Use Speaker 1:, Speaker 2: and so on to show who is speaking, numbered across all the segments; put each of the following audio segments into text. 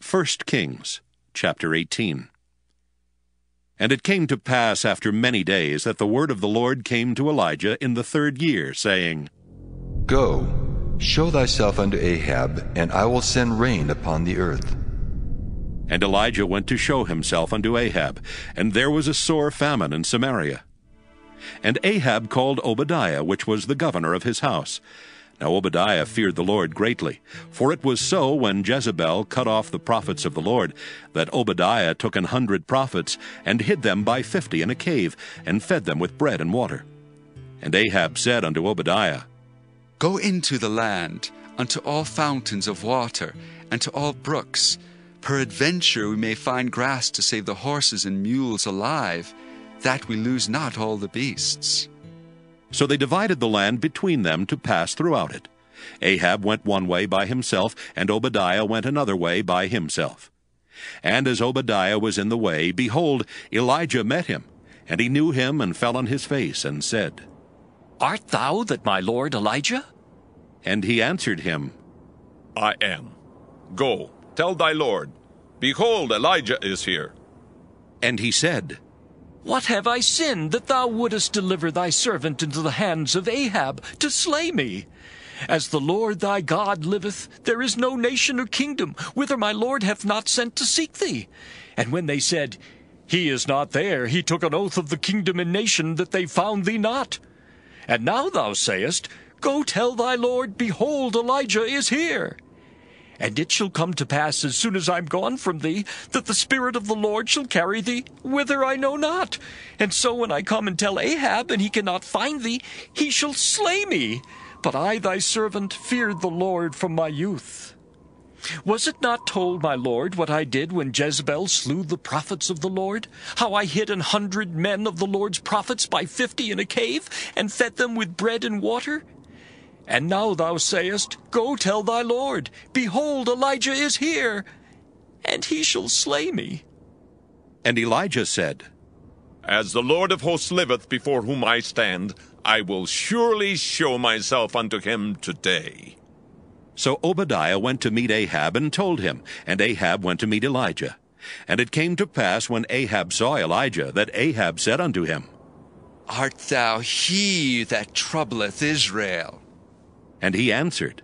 Speaker 1: 1 Kings, chapter 18. And it came to pass after many days that the word of the Lord came to Elijah in the 3rd year, saying,
Speaker 2: Go, show thyself unto Ahab, and I will send rain upon the earth.
Speaker 1: And Elijah went to show himself unto Ahab, and there was a sore famine in Samaria. And Ahab called Obadiah, which was the governor of his house. Now Obadiah feared the Lord greatly, for it was so when Jezebel cut off the prophets of the Lord, that Obadiah took 100 prophets, and hid them by 50 in a cave, and fed them with bread and water. And Ahab said unto Obadiah,
Speaker 3: Go into the land, unto all fountains of water, and to all brooks. Peradventure we may find grass to save the horses and mules alive, that we lose not all the beasts.
Speaker 1: So they divided the land between them to pass throughout it. Ahab went one way by himself, and Obadiah went another way by himself. And as Obadiah was in the way, behold, Elijah met him. And he knew him, and fell on his face, and said,
Speaker 4: Art thou that my lord Elijah?
Speaker 1: And he answered him,
Speaker 5: I am. Go, tell thy lord, behold, Elijah is here.
Speaker 1: And he said,
Speaker 4: What have I sinned, that thou wouldest deliver thy servant into the hands of Ahab, to slay me? As the Lord thy God liveth, there is no nation or kingdom, whither my lord hath not sent to seek thee. And when they said, He is not there, he took an oath of the kingdom and nation, that they found thee not. And now thou sayest, Go tell thy lord, behold, Elijah is here. And it shall come to pass, as soon as I am gone from thee, that the Spirit of the Lord shall carry thee whither I know not. And so when I come and tell Ahab, and he cannot find thee, he shall slay me. But I thy servant feared the Lord from my youth. Was it not told, my lord, what I did when Jezebel slew the prophets of the Lord? How I hid 100 men of the Lord's prophets by 50 in a cave, and fed them with bread and water? And now thou sayest, Go tell thy lord, behold, Elijah is here, and he shall slay me.
Speaker 1: And Elijah said,
Speaker 5: As the Lord of hosts liveth, before whom I stand, I will surely show myself unto him today.
Speaker 1: So Obadiah went to meet Ahab, and told him, and Ahab went to meet Elijah. And it came to pass, when Ahab saw Elijah, that Ahab said unto him,
Speaker 3: Art thou he that troubleth Israel?
Speaker 1: And he answered,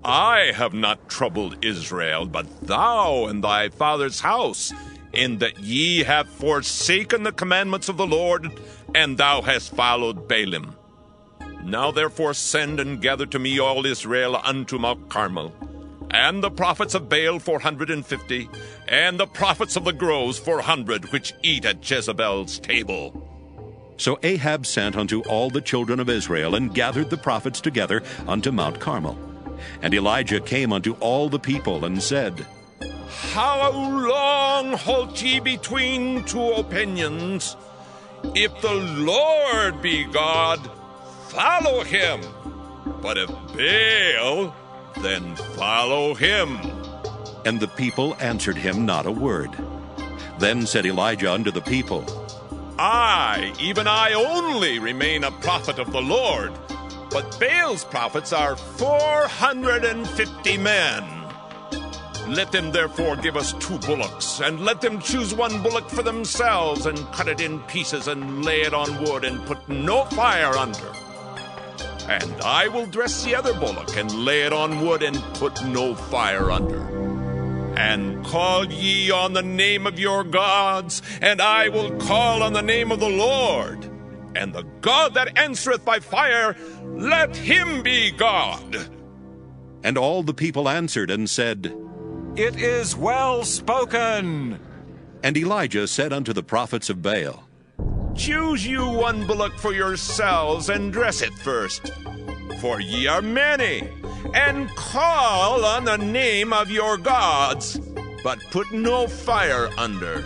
Speaker 5: I have not troubled Israel, but thou and thy father's house, in that ye have forsaken the commandments of the Lord, and thou hast followed Baalim. Now therefore send and gather to me all Israel unto Mount Carmel, and the prophets of Baal 450, and the prophets of the groves 400, which eat at Jezebel's table.
Speaker 1: So Ahab sent unto all the children of Israel, and gathered the prophets together unto Mount Carmel. And Elijah came unto all the people, and said,
Speaker 5: How long halt ye between two opinions? If the Lord be God, follow him. But if Baal, then follow him.
Speaker 1: And the people answered him not a word. Then said Elijah unto the people,
Speaker 5: I, even I only, remain a prophet of the Lord, but Baal's prophets are 450 men. Let them therefore give us 2 bullocks, and let them choose 1 bullock for themselves, and cut it in pieces, and lay it on wood, and put no fire under. And I will dress the other bullock, and lay it on wood, and put no fire under. And call ye on the name of your gods, and I will call on the name of the Lord. And the God that answereth by fire, let him be God.
Speaker 1: And all the people answered and said,
Speaker 6: It is well spoken.
Speaker 1: And Elijah said unto the prophets of Baal,
Speaker 5: Choose you 1 bullock for yourselves, and dress it first, for ye are many, and call on the name of your gods, but put no fire under.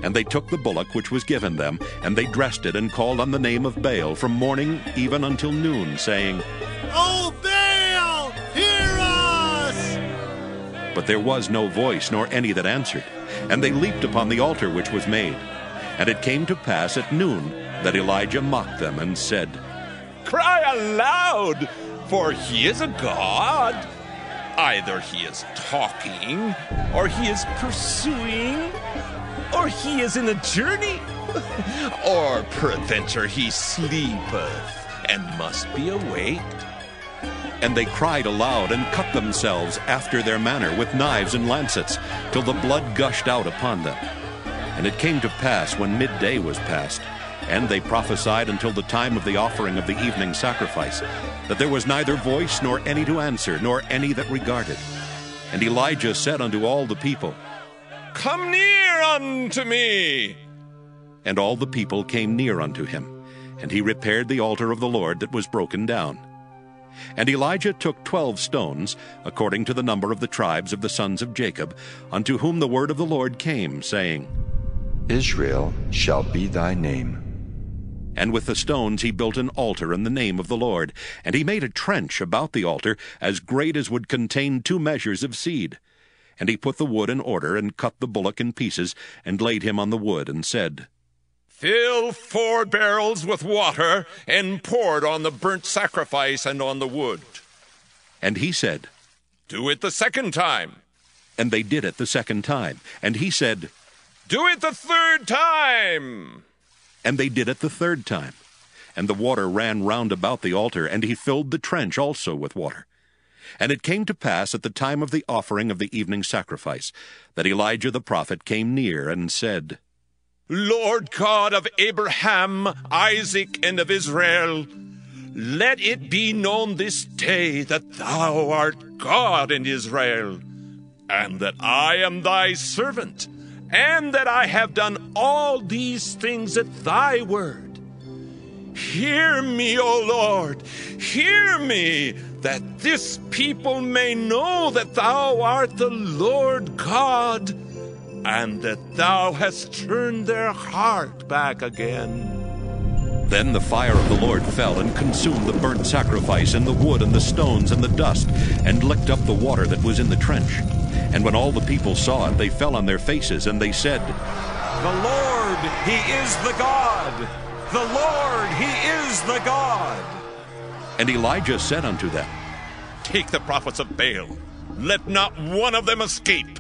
Speaker 1: And they took the bullock which was given them, and they dressed it, and called on the name of Baal from morning even until noon, saying,
Speaker 7: O Baal, hear us!
Speaker 1: But there was no voice, nor any that answered. And they leaped upon the altar which was made. And it came to pass at noon that Elijah mocked them, and said,
Speaker 5: Cry aloud, for he is a god. Either he is talking, or he is pursuing, or he is in a journey, or peradventure he sleepeth, and must be awake.
Speaker 1: And they cried aloud, and cut themselves after their manner with knives and lancets, till the blood gushed out upon them. And it came to pass, when midday was past, and they prophesied until the time of the offering of the evening sacrifice, that there was neither voice nor any to answer, nor any that regarded. And Elijah said unto all the people,
Speaker 5: Come near unto me.
Speaker 1: And all the people came near unto him, and he repaired the altar of the Lord that was broken down. And Elijah took 12 stones, according to the number of the tribes of the sons of Jacob, unto whom the word of the Lord came, saying,
Speaker 2: Israel shall be thy name.
Speaker 1: And with the stones he built an altar in the name of the Lord, and he made a trench about the altar, as great as would contain 2 measures of seed. And he put the wood in order, and cut the bullock in pieces, and laid him on the wood, and said,
Speaker 5: Fill 4 barrels with water, and pour it on the burnt sacrifice and on the wood.
Speaker 1: And he said,
Speaker 5: Do it the second time.
Speaker 1: And they did it the second time. And he said,
Speaker 5: Do it the third time.
Speaker 1: And they did it the third time. And the water ran round about the altar, and he filled the trench also with water. And it came to pass at the time of the offering of the evening sacrifice, that Elijah the prophet came near, and said,
Speaker 5: Lord God of Abraham, Isaac, and of Israel, let it be known this day that thou art God in Israel, and that I am thy servant, and that I have done all these things at thy word. Hear me, O Lord, hear me, that this people may know that thou art the Lord God, and that thou hast turned their heart back again.
Speaker 1: Then the fire of the Lord fell, and consumed the burnt sacrifice, and the wood, and the stones, and the dust, and licked up the water that was in the trench. And when all the people saw it, they fell on their faces, and they said,
Speaker 6: The Lord, he is the God! The Lord, he is the God!
Speaker 1: And Elijah said unto them,
Speaker 5: Take the prophets of Baal, let not one of them escape.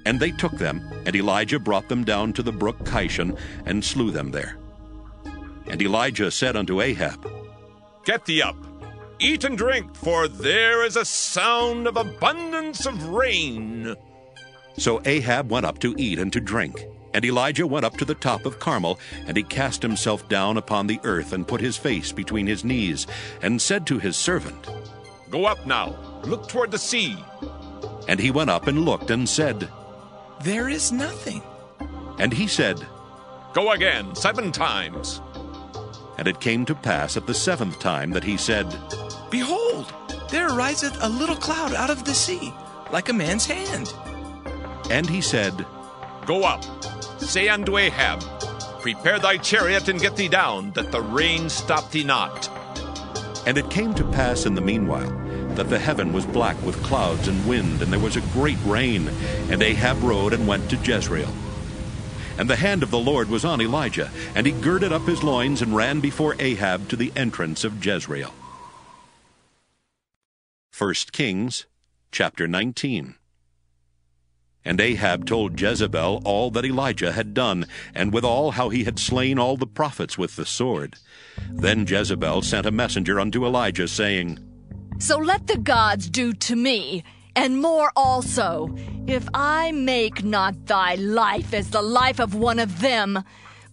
Speaker 1: And they took them, and Elijah brought them down to the brook Kishon, and slew them there. And Elijah said unto Ahab,
Speaker 5: Get thee up, eat and drink, for there is a sound of abundance of rain.
Speaker 1: So Ahab went up to eat and to drink. And Elijah went up to the top of Carmel, and he cast himself down upon the earth, and put his face between his knees, and said to his servant,
Speaker 5: Go up now, look toward the sea.
Speaker 1: And he went up and looked, and said,
Speaker 8: There is nothing.
Speaker 1: And he said,
Speaker 5: Go again 7 times.
Speaker 1: And it came to pass at the 7th time that he said,
Speaker 8: Behold, there ariseth a little cloud out of the sea, like a man's hand.
Speaker 1: And he said,
Speaker 5: Go up, say unto Ahab, Prepare thy chariot and get thee down, that the rain stop thee not.
Speaker 1: And it came to pass in the meanwhile, that the heaven was black with clouds and wind, and there was a great rain. And Ahab rode and went to Jezreel. And the hand of the Lord was on Elijah, and he girded up his loins and ran before Ahab to the entrance of Jezreel. 1 Kings chapter 19. And Ahab told Jezebel all that Elijah had done, and withal how he had slain all the prophets with the sword. Then Jezebel sent a messenger unto Elijah, saying,
Speaker 9: So let the gods do to me, and more also, if I make not thy life as the life of one of them,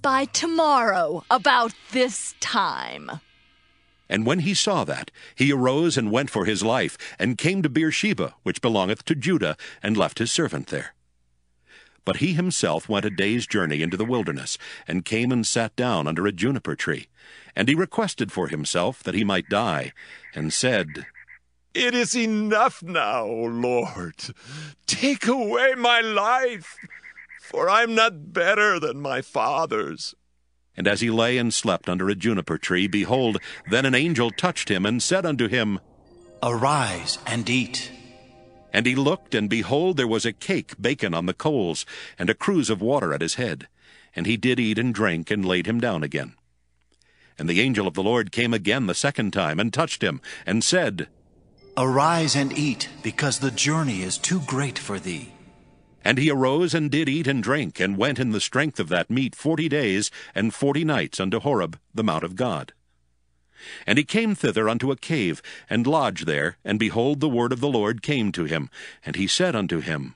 Speaker 9: by tomorrow about this time.
Speaker 1: And when he saw that, he arose and went for his life, and came to Beersheba, which belongeth to Judah, and left his servant there. But he himself went a day's journey into the wilderness, and came and sat down under a juniper tree. And he requested for himself that he might die, and said,
Speaker 5: It is enough now, O Lord. Take away my life, for I am not better than my fathers.
Speaker 1: And as he lay and slept under a juniper tree, behold, then an angel touched him, and said unto him,
Speaker 10: Arise and eat.
Speaker 1: And he looked, and behold, there was a cake baken on the coals, and a cruse of water at his head. And he did eat and drink, and laid him down again. And the angel of the Lord came again the 2nd time, and touched him, and said,
Speaker 10: Arise and eat, because the journey is too great for thee.
Speaker 1: And he arose and did eat and drink, and went in the strength of that meat 40 days and 40 nights unto Horeb, the mount of God. And he came thither unto a cave, and lodged there, and behold, the word of the Lord came to him. And he said unto him,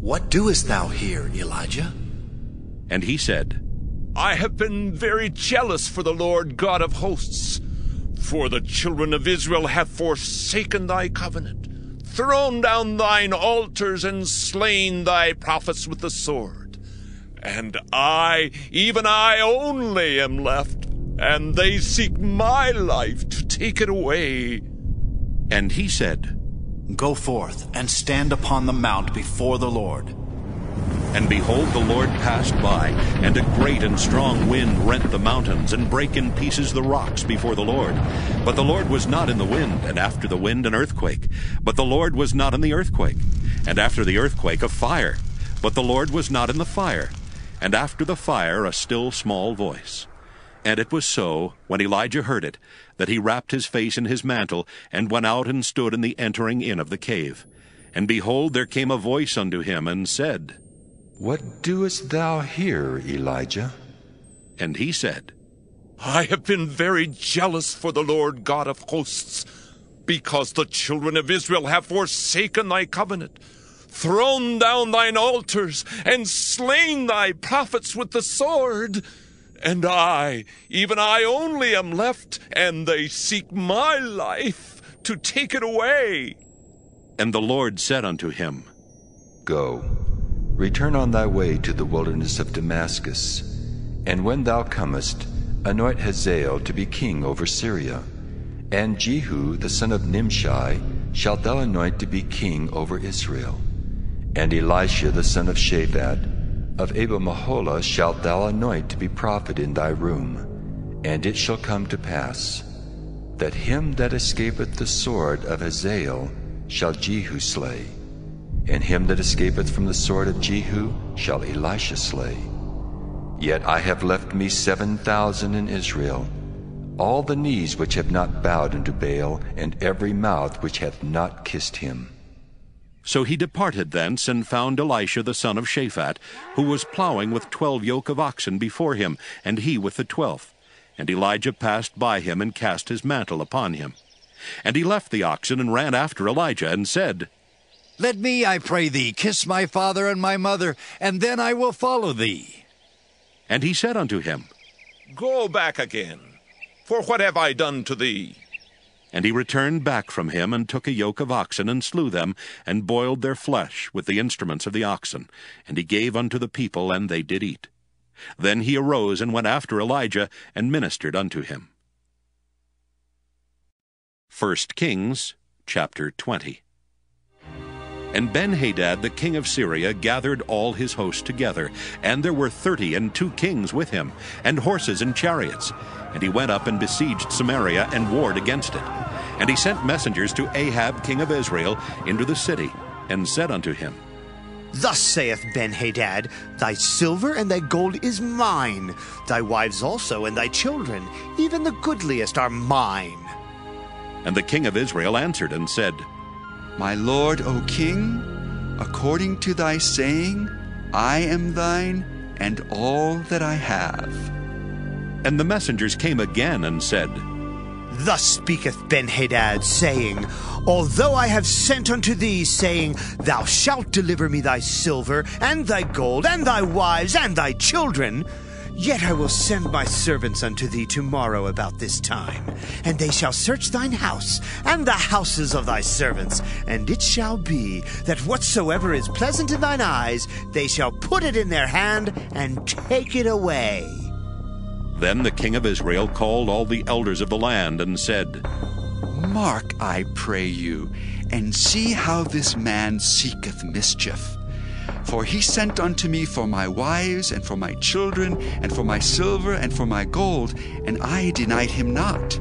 Speaker 10: What doest thou here, Elijah?
Speaker 1: And he said,
Speaker 5: I have been very jealous for the Lord God of hosts, for the children of Israel have forsaken thy covenant, thrown down thine altars, and slain thy prophets with the sword. And I, even I only, am left, and they seek my life to take it away.
Speaker 1: And he said,
Speaker 10: Go forth, and stand upon the mount before the Lord.
Speaker 1: And behold, the Lord passed by, and a great and strong wind rent the mountains, and brake in pieces the rocks before the Lord. But the Lord was not in the wind, and after the wind an earthquake. But the Lord was not in the earthquake. And after the earthquake a fire. But the Lord was not in the fire. And after the fire a still small voice. And it was so, when Elijah heard it, that he wrapped his face in his mantle, and went out and stood in the entering in of the cave. And behold, there came a voice unto him, and said,
Speaker 2: What doest thou here, Elijah?
Speaker 1: And he said,
Speaker 5: I have been very jealous for the Lord God of hosts, because the children of Israel have forsaken thy covenant, thrown down thine altars, and slain thy prophets with the sword. And I, even I only, am left, and they seek my life to take it away.
Speaker 1: And the Lord said unto him,
Speaker 2: Go, return on thy way to the wilderness of Damascus, and when thou comest, anoint Hazael to be king over Syria, and Jehu the son of Nimshi shalt thou anoint to be king over Israel, and Elisha the son of Shaphat of Abel-Maholah shalt thou anoint to be prophet in thy room. And it shall come to pass, that him that escapeth the sword of Hazael shall Jehu slay, and him that escapeth from the sword of Jehu shall Elisha slay. Yet I have left me 7,000 in Israel, all the knees which have not bowed unto Baal, and every mouth which hath not kissed him.
Speaker 1: So he departed thence, and found Elisha the son of Shaphat, who was plowing with 12 yoke of oxen before him, and he with the 12th. And Elijah passed by him, and cast his mantle upon him. And he left the oxen, and ran after Elijah, and said,
Speaker 11: Let me, I pray thee, kiss my father and my mother, and then I will follow thee.
Speaker 1: And he said unto him,
Speaker 5: Go back again, for what have I done to thee?
Speaker 1: And he returned back from him, and took a yoke of oxen, and slew them, and boiled their flesh with the instruments of the oxen. And he gave unto the people, and they did eat. Then he arose, and went after Elijah, and ministered unto him. 1 Kings chapter 20. And Ben-Hadad the king of Syria gathered all his host together, and there were 32 kings with him, and horses and chariots. And he went up and besieged Samaria, and warred against it. And he sent messengers to Ahab king of Israel into the city, and said unto him,
Speaker 12: Thus saith Ben-Hadad, Thy silver and thy gold is mine, thy wives also and thy children, even the goodliest are mine.
Speaker 1: And the king of Israel answered and said,
Speaker 3: My lord, O king, according to thy saying, I am thine, and all that I have.
Speaker 1: And the messengers came again and said,
Speaker 12: Thus speaketh Ben-Hadad, saying, Although I have sent unto thee, saying, Thou shalt deliver me thy silver, and thy gold, and thy wives, and thy children, yet I will send my servants unto thee tomorrow about this time, and they shall search thine house, and the houses of thy servants, and it shall be, that whatsoever is pleasant in thine eyes, they shall put it in their hand, and take it away.
Speaker 1: Then the king of Israel called all the elders of the land, and said,
Speaker 3: Mark, I pray you, and see how this man seeketh mischief. For he sent unto me for my wives, and for my children, and for my silver, and for my gold, and I denied him not.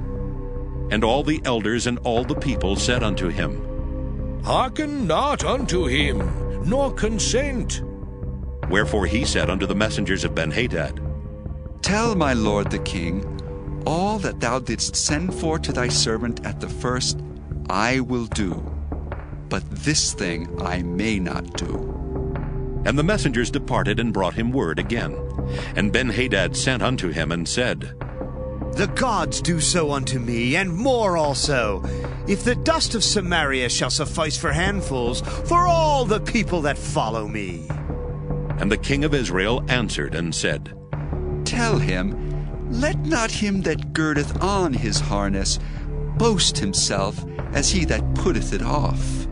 Speaker 1: And all the elders and all the people said unto him,
Speaker 13: Hearken not unto him, nor consent.
Speaker 1: Wherefore he said unto the messengers of Ben-Hadad,
Speaker 3: Tell my lord the king, all that thou didst send for to thy servant at the first, I will do, but this thing I may not do.
Speaker 1: And the messengers departed and brought him word again. And Ben-Hadad sent unto him and said,
Speaker 12: The gods do so unto me, and more also, if the dust of Samaria shall suffice for handfuls for all the people that follow me.
Speaker 1: And the king of Israel answered and said,
Speaker 3: Tell him, let not him that girdeth on his harness boast himself as he that putteth it off.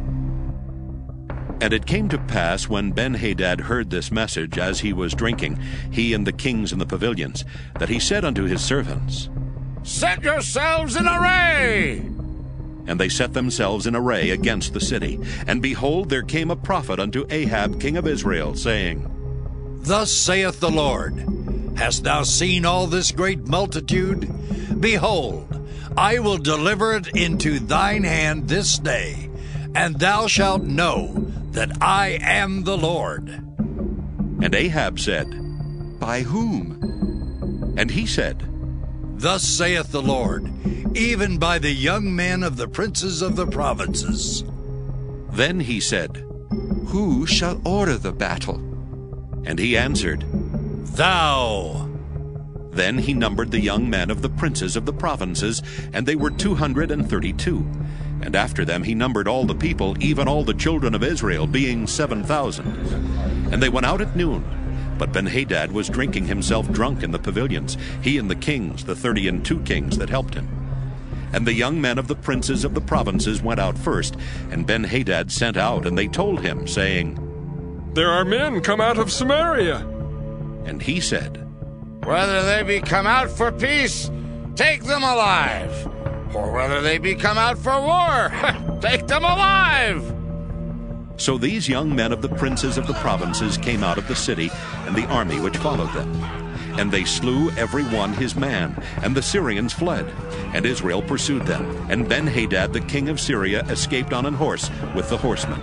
Speaker 1: And it came to pass, when Ben-Hadad heard this message as he was drinking, he and the kings in the pavilions, that he said unto his servants,
Speaker 13: Set yourselves in array!
Speaker 1: And they set themselves in array against the city. And behold, there came a prophet unto Ahab king of Israel, saying,
Speaker 11: Thus saith the Lord, Hast thou seen all this great multitude? Behold, I will deliver it into thine hand this day, and thou shalt know that I am the Lord.
Speaker 1: And Ahab said,
Speaker 3: By whom?
Speaker 1: And he said,
Speaker 11: Thus saith the Lord, even by the young men of the princes of the provinces.
Speaker 1: Then he said,
Speaker 3: Who shall order the battle?
Speaker 1: And he answered,
Speaker 11: Thou.
Speaker 1: Then he numbered the young men of the princes of the provinces, and they were 232. And after them he numbered all the people, even all the children of Israel, being 7,000. And they went out at noon. But Ben-Hadad was drinking himself drunk in the pavilions, he and the kings, the 32 kings that helped him. And the young men of the princes of the provinces went out first, and Ben-Hadad sent out, and they told him, saying,
Speaker 14: There are men come out of Samaria.
Speaker 1: And he said,
Speaker 15: Whether they be come out for peace, take them alive. Or whether they be come out for war, take them alive.
Speaker 1: So these young men of the princes of the provinces came out of the city, and the army which followed them. And they slew every one his man, and the Syrians fled. And Israel pursued them. And Ben-Hadad the king of Syria escaped on an horse with the horsemen.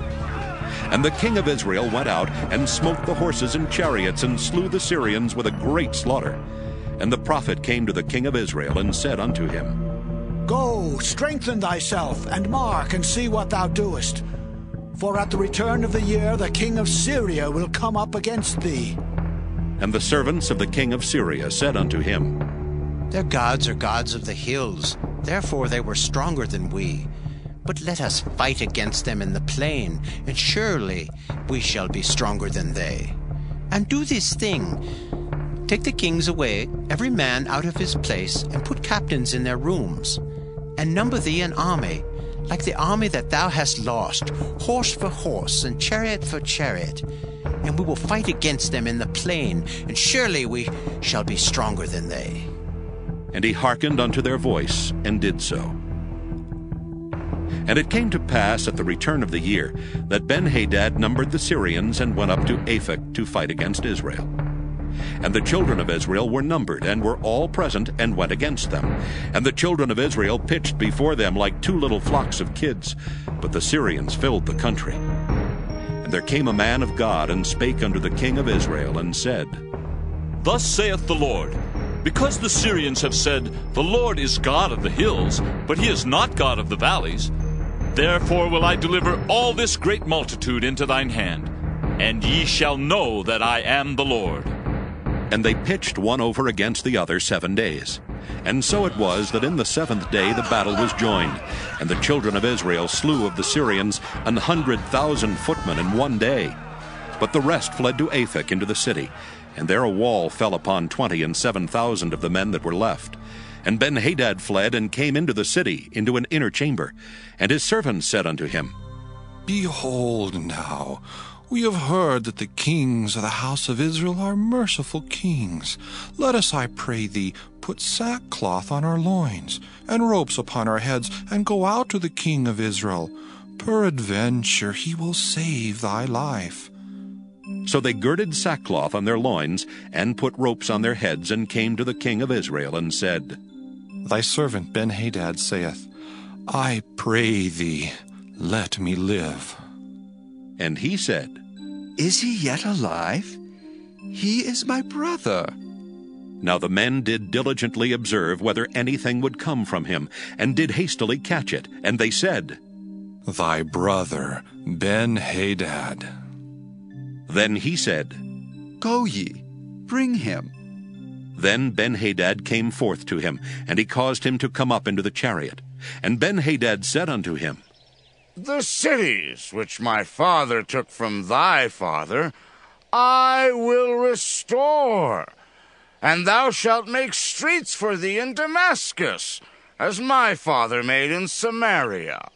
Speaker 1: And the king of Israel went out, and smote the horses and chariots, and slew the Syrians with a great slaughter. And the prophet came to the king of Israel, and said unto him,
Speaker 10: Go, strengthen thyself, and mark, and see what thou doest. For at the return of the year the king of Syria will come up against thee.
Speaker 1: And the servants of the king of Syria said unto him,
Speaker 16: Their gods are gods of the hills, therefore they were stronger than we. But let us fight against them in the plain, and surely we shall be stronger than they. And do this thing. Take the kings away, every man out of his place, and put captains in their rooms. And number thee an army, like the army that thou hast lost, horse for horse, and chariot for chariot. And we will fight against them in the plain, and surely we shall be stronger than they.
Speaker 1: And he hearkened unto their voice, and did so. And it came to pass at the return of the year, that Ben-Hadad numbered the Syrians, and went up to Aphek to fight against Israel. And the children of Israel were numbered, and were all present, and went against them. And the children of Israel pitched before them like two little flocks of kids, but the Syrians filled the country. And there came a man of God, and spake unto the king of Israel, and said,
Speaker 4: Thus saith the Lord, because the Syrians have said, The Lord is God of the hills, but he is not God of the valleys, therefore will I deliver all this great multitude into thine hand, and ye shall know that I am the Lord.
Speaker 1: And they pitched one over against the other 7 days. And so it was that in the 7th day the battle was joined, and the children of Israel slew of the Syrians 100,000 footmen in 1 day. But the rest fled to Aphek into the city, and there a wall fell upon 27,000 of the men that were left. And Ben-Hadad fled, and came into the city, into an inner chamber. And his servants said unto him,
Speaker 17: Behold now, we have heard that the kings of the house of Israel are merciful kings. Let us, I pray thee, put sackcloth on our loins, and ropes upon our heads, and go out to the king of Israel. Peradventure he will save thy life.
Speaker 1: So they girded sackcloth on their loins, and put ropes on their heads, and came to the king of Israel, and said,
Speaker 17: Thy servant Ben-Hadad saith, I pray thee, let me live.
Speaker 1: And he said,
Speaker 3: Is he yet alive? He is my brother.
Speaker 1: Now the men did diligently observe whether anything would come from him, and did hastily catch it. And they said,
Speaker 17: thy brother Ben-Hadad.
Speaker 1: Then he said,
Speaker 3: Go ye, bring him.
Speaker 1: Then Ben-Hadad came forth to him, and he caused him to come up into the chariot. And Ben-Hadad said unto him,
Speaker 15: The cities which my father took from thy father, I will restore, and thou shalt make streets for thee in Damascus, as my father made in Samaria.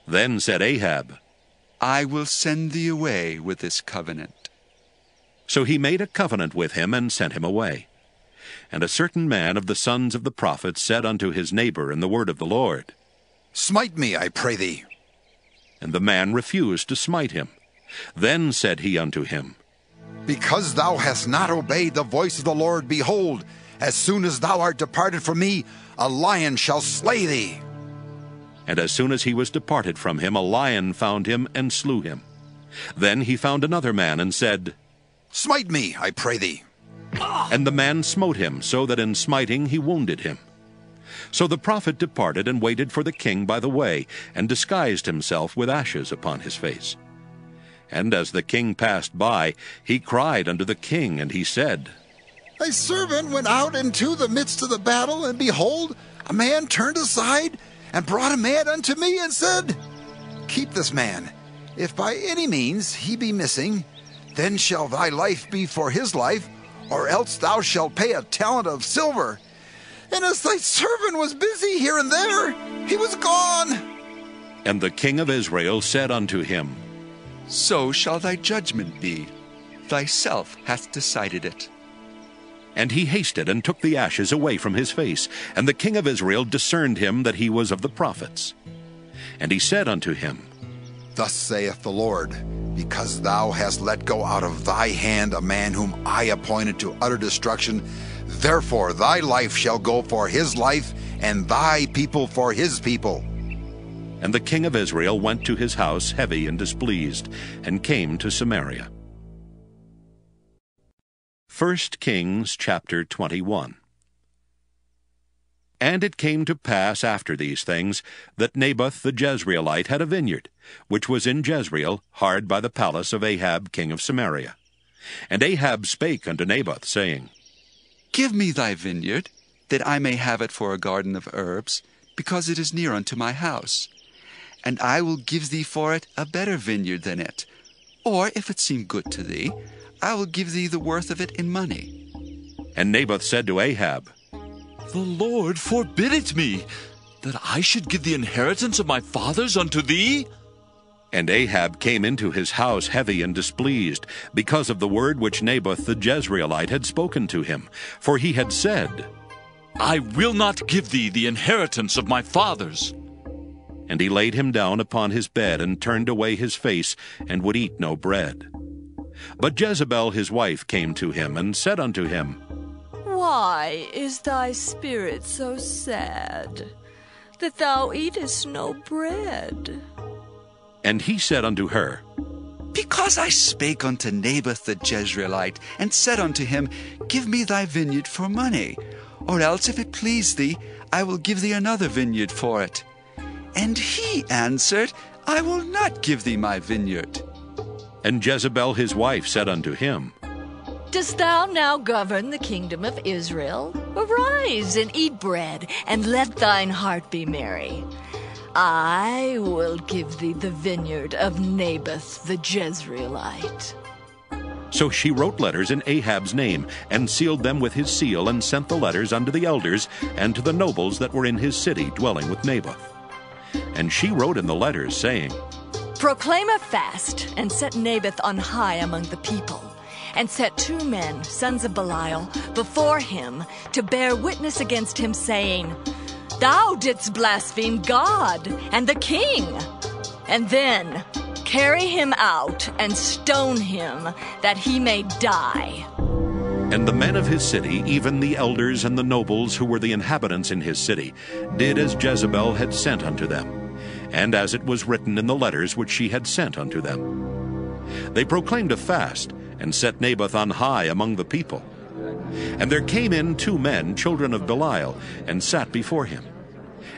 Speaker 1: Then said Ahab,
Speaker 3: I will send thee away with this covenant.
Speaker 1: So he made a covenant with him, and sent him away. And a certain man of the sons of the prophets said unto his neighbor in the word of the Lord,
Speaker 18: Smite me, I pray thee.
Speaker 1: And the man refused to smite him. Then said he unto him,
Speaker 18: Because thou hast not obeyed the voice of the Lord, behold, as soon as thou art departed from me, a lion shall slay thee.
Speaker 1: And as soon as he was departed from him, a lion found him and slew him. Then he found another man and said,
Speaker 18: Smite me, I pray thee.
Speaker 1: And the man smote him, so that in smiting he wounded him. So the prophet departed and waited for the king by the way, and disguised himself with ashes upon his face. And as the king passed by, he cried unto the king, and he said,
Speaker 18: Thy servant went out into the midst of the battle, and behold, a man turned aside, and brought a man unto me, and said, Keep this man. If by any means he be missing, then shall thy life be for his life, or else thou shalt pay a talent of silver. And as thy servant was busy here and there, he was gone.
Speaker 1: And the king of Israel said unto him,
Speaker 3: So shall thy judgment be. Thyself hath decided it.
Speaker 1: And he hasted and took the ashes away from his face. And the king of Israel discerned him that he was of the prophets. And he said unto him,
Speaker 18: Thus saith the Lord, because thou hast let go out of thy hand a man whom I appointed to utter destruction, therefore thy life shall go for his life, and thy people for his people.
Speaker 1: And the king of Israel went to his house heavy and displeased, and came to Samaria. 1 Kings chapter 21. And it came to pass after these things, that Naboth the Jezreelite had a vineyard, which was in Jezreel, hard by the palace of Ahab king of Samaria. And Ahab spake unto Naboth, saying,
Speaker 3: Give me thy vineyard, that I may have it for a garden of herbs, because it is near unto my house. And I will give thee for it a better vineyard than it. Or, if it seem good to thee, I will give thee the worth of it in money.
Speaker 1: And Naboth said to Ahab,
Speaker 4: The Lord forbid it me, that I should give the inheritance of my fathers unto thee?
Speaker 1: And Ahab came into his house heavy and displeased, because of the word which Naboth the Jezreelite had spoken to him. For he had said,
Speaker 4: I will not give thee the inheritance of my fathers.
Speaker 1: And he laid him down upon his bed, and turned away his face, and would eat no bread. But Jezebel his wife came to him, and said unto him,
Speaker 9: Why is thy spirit so sad, that thou eatest no bread?
Speaker 1: And he said unto her,
Speaker 3: Because I spake unto Naboth the Jezreelite, and said unto him, Give me thy vineyard for money, or else, if it please thee, I will give thee another vineyard for it. And he answered, I will not give thee my vineyard.
Speaker 1: And Jezebel his wife said unto him,
Speaker 9: Dost thou now govern the kingdom of Israel? Arise and eat bread, and let thine heart be merry. I will give thee the vineyard of Naboth the Jezreelite.
Speaker 1: So she wrote letters in Ahab's name, and sealed them with his seal, and sent the letters unto the elders, and to the nobles that were in his city, dwelling with Naboth. And she wrote in the letters, saying,
Speaker 9: Proclaim a fast, and set Naboth on high among the people, and set 2 men, sons of Belial, before him, to bear witness against him, saying, Thou didst blaspheme God and the king. And then carry him out, and stone him, that he may die.
Speaker 1: And the men of his city, even the elders and the nobles who were the inhabitants in his city, did as Jezebel had sent unto them, and as it was written in the letters which she had sent unto them. They proclaimed a fast, and set Naboth on high among the people. And there came in 2 men, children of Belial, and sat before him.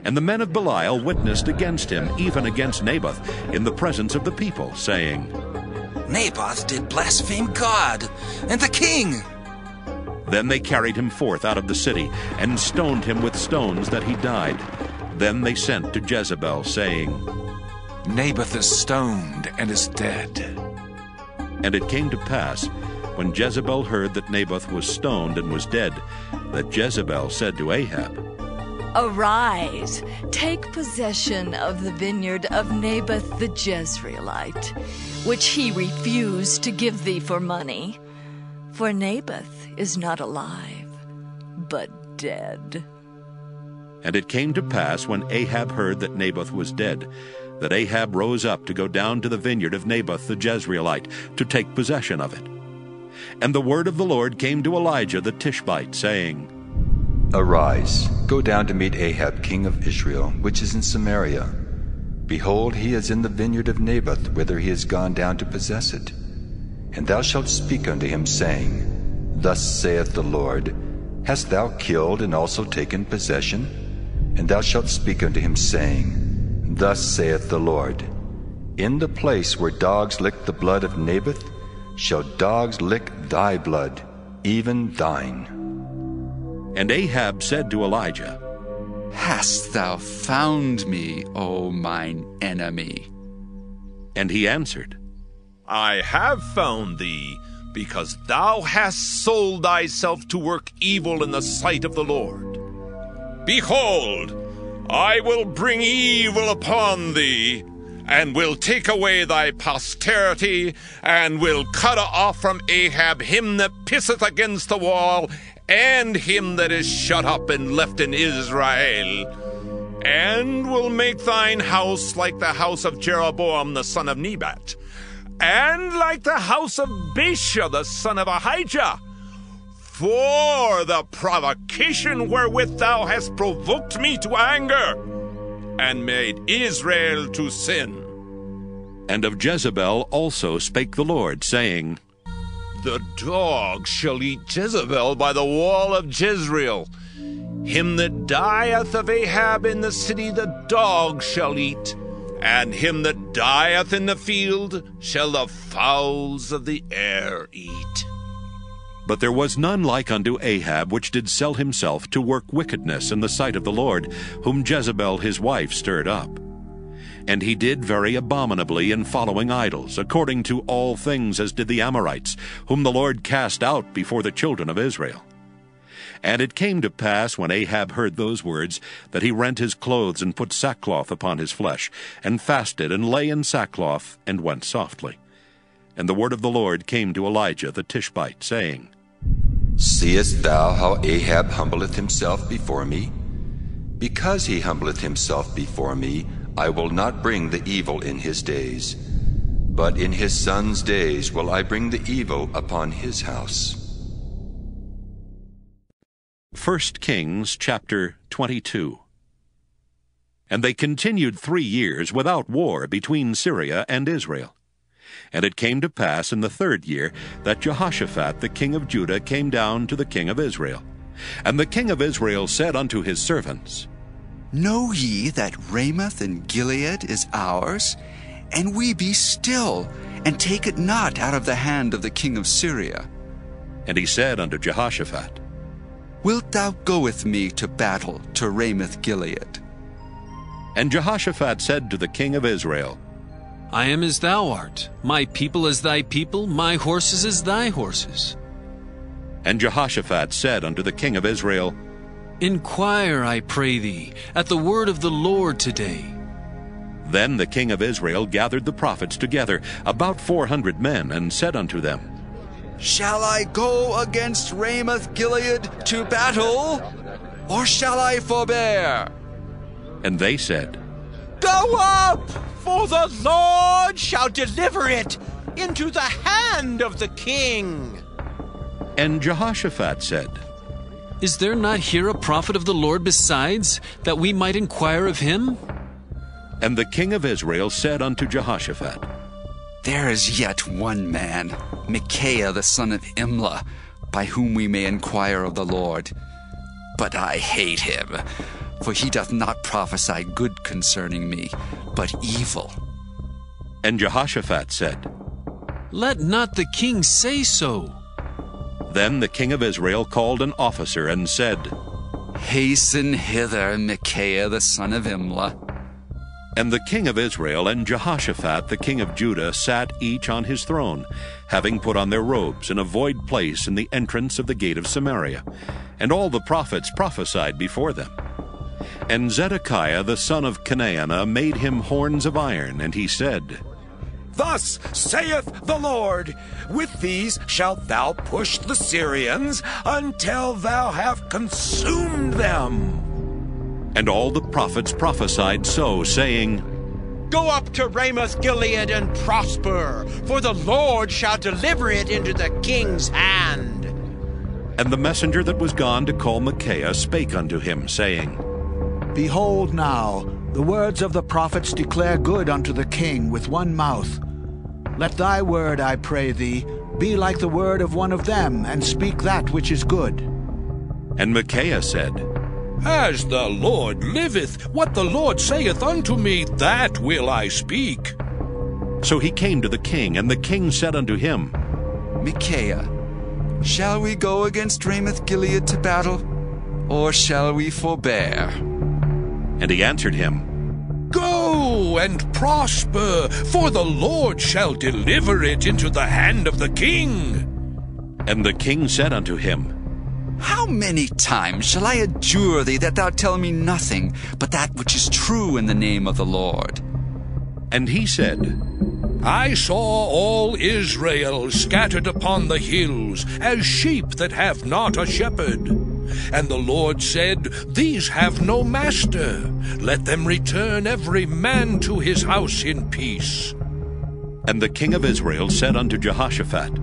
Speaker 1: And the men of Belial witnessed against him, even against Naboth, in the presence of the people, saying,
Speaker 8: Naboth did blaspheme God and the king.
Speaker 1: Then they carried him forth out of the city, and stoned him with stones that he died. Then they sent to Jezebel, saying,
Speaker 6: Naboth is stoned and is dead.
Speaker 1: And it came to pass, when Jezebel heard that Naboth was stoned and was dead, that Jezebel said to Ahab,
Speaker 9: Arise, take possession of the vineyard of Naboth the Jezreelite, which he refused to give thee for money. For Naboth is not alive, but dead.
Speaker 1: And it came to pass, when Ahab heard that Naboth was dead, that Ahab rose up to go down to the vineyard of Naboth the Jezreelite, to take possession of it. And the word of the Lord came to Elijah the Tishbite, saying,
Speaker 2: Arise, go down to meet Ahab king of Israel, which is in Samaria. Behold, he is in the vineyard of Naboth, whither he is gone down to possess it. And thou shalt speak unto him, saying, Thus saith the Lord, Hast thou killed and also taken possession? And thou shalt speak unto him, saying, Thus saith the Lord, In the place where dogs lick the blood of Naboth, shall dogs lick thy blood, even thine.
Speaker 1: And Ahab said to Elijah,
Speaker 3: Hast thou found me, O mine enemy?
Speaker 1: And he answered,
Speaker 5: I have found thee, because thou hast sold thyself to work evil in the sight of the Lord. Behold, I will bring evil upon thee, and will take away thy posterity, and will cut off from Ahab him that pisseth against the wall, and him that is shut up and left in Israel, and will make thine house like the house of Jeroboam the son of Nebat, and like the house of Baasha the son of Ahijah, for the provocation wherewith thou hast provoked me to anger, and made Israel to sin.
Speaker 1: And of Jezebel also spake the Lord, saying,
Speaker 5: The dog shall eat Jezebel by the wall of Jezreel. Him that dieth of Ahab in the city the dog shall eat, and him that dieth in the field shall the fowls of the air eat.
Speaker 1: But there was none like unto Ahab, which did sell himself to work wickedness in the sight of the Lord, whom Jezebel his wife stirred up. And he did very abominably in following idols, according to all things as did the Amorites, whom the Lord cast out before the children of Israel. And it came to pass, when Ahab heard those words, that he rent his clothes and put sackcloth upon his flesh, and fasted, and lay in sackcloth, and went softly. And the word of the Lord came to Elijah the Tishbite, saying,
Speaker 2: Seest thou how Ahab humbleth himself before me? Because he humbleth himself before me, I will not bring the evil in his days, but in his son's days will I bring the evil upon his house.
Speaker 1: 1 Kings chapter 22. And they continued 3 years without war between Syria and Israel. And it came to pass in the 3rd year that Jehoshaphat the king of Judah came down to the king of Israel. And the king of Israel said unto his servants,
Speaker 3: Know ye that Ramoth in Gilead is ours? And we be still, and take it not out of the hand of the king of Syria.
Speaker 1: And he said unto Jehoshaphat,
Speaker 3: Wilt thou go with me to battle to Ramoth Gilead?
Speaker 1: And Jehoshaphat said to the king of Israel,
Speaker 4: I am as thou art, my people as thy people, my horses as thy horses.
Speaker 1: And Jehoshaphat said unto the king of Israel,
Speaker 4: Inquire, I pray thee, at the word of the Lord today.
Speaker 1: Then the king of Israel gathered the prophets together, about 400 men, and said unto them,
Speaker 3: Shall I go against Ramoth Gilead to battle, or shall I forbear?
Speaker 1: And they said,
Speaker 16: Go up, for the Lord shall deliver it into the hand of the king.
Speaker 1: And Jehoshaphat said,
Speaker 4: Is there not here a prophet of the Lord besides, that we might inquire of him?
Speaker 1: And the king of Israel said unto Jehoshaphat,
Speaker 3: There is yet one man, Micaiah the son of Imlah, by whom we may inquire of the Lord. But I hate him, for he doth not prophesy good concerning me, but evil.
Speaker 1: And Jehoshaphat said,
Speaker 6: Let not the king say so.
Speaker 1: Then the king of Israel called an officer and said,
Speaker 3: Hasten hither, Micaiah the son of Imlah.
Speaker 1: And the king of Israel and Jehoshaphat the king of Judah sat each on his throne, having put on their robes in a void place in the entrance of the gate of Samaria. And all the prophets prophesied before them. And Zedekiah the son of Chenaanah made him horns of iron, and he said,
Speaker 6: Thus saith the Lord, with these shalt thou push the Syrians until thou have consumed them.
Speaker 1: And all the prophets prophesied so, saying,
Speaker 16: Go up to Ramoth Gilead and prosper, for the Lord shall deliver it into the king's hand.
Speaker 1: And the messenger that was gone to call Micaiah spake unto him, saying,
Speaker 10: Behold now, the words of the prophets declare good unto the king with one mouth. Let thy word, I pray thee, be like the word of one of them, and speak that which is good.
Speaker 1: And Micaiah said,
Speaker 13: As the Lord liveth, what the Lord saith unto me, that will I speak.
Speaker 1: So he came to the king, and the king said unto him,
Speaker 3: Micaiah, shall we go against Ramoth Gilead to battle, or shall we forbear?
Speaker 1: And he answered him,
Speaker 13: Go and prosper, for the Lord shall deliver it into the hand of the king.
Speaker 1: And the king said unto him,
Speaker 3: How many times shall I adjure thee that thou tell me nothing but that which is true in the name of the Lord?
Speaker 1: And he said,
Speaker 13: I saw all Israel scattered upon the hills, as sheep that have not a shepherd. And the Lord said, These have no master. Let them return every man to his house in peace.
Speaker 1: And the king of Israel said unto Jehoshaphat,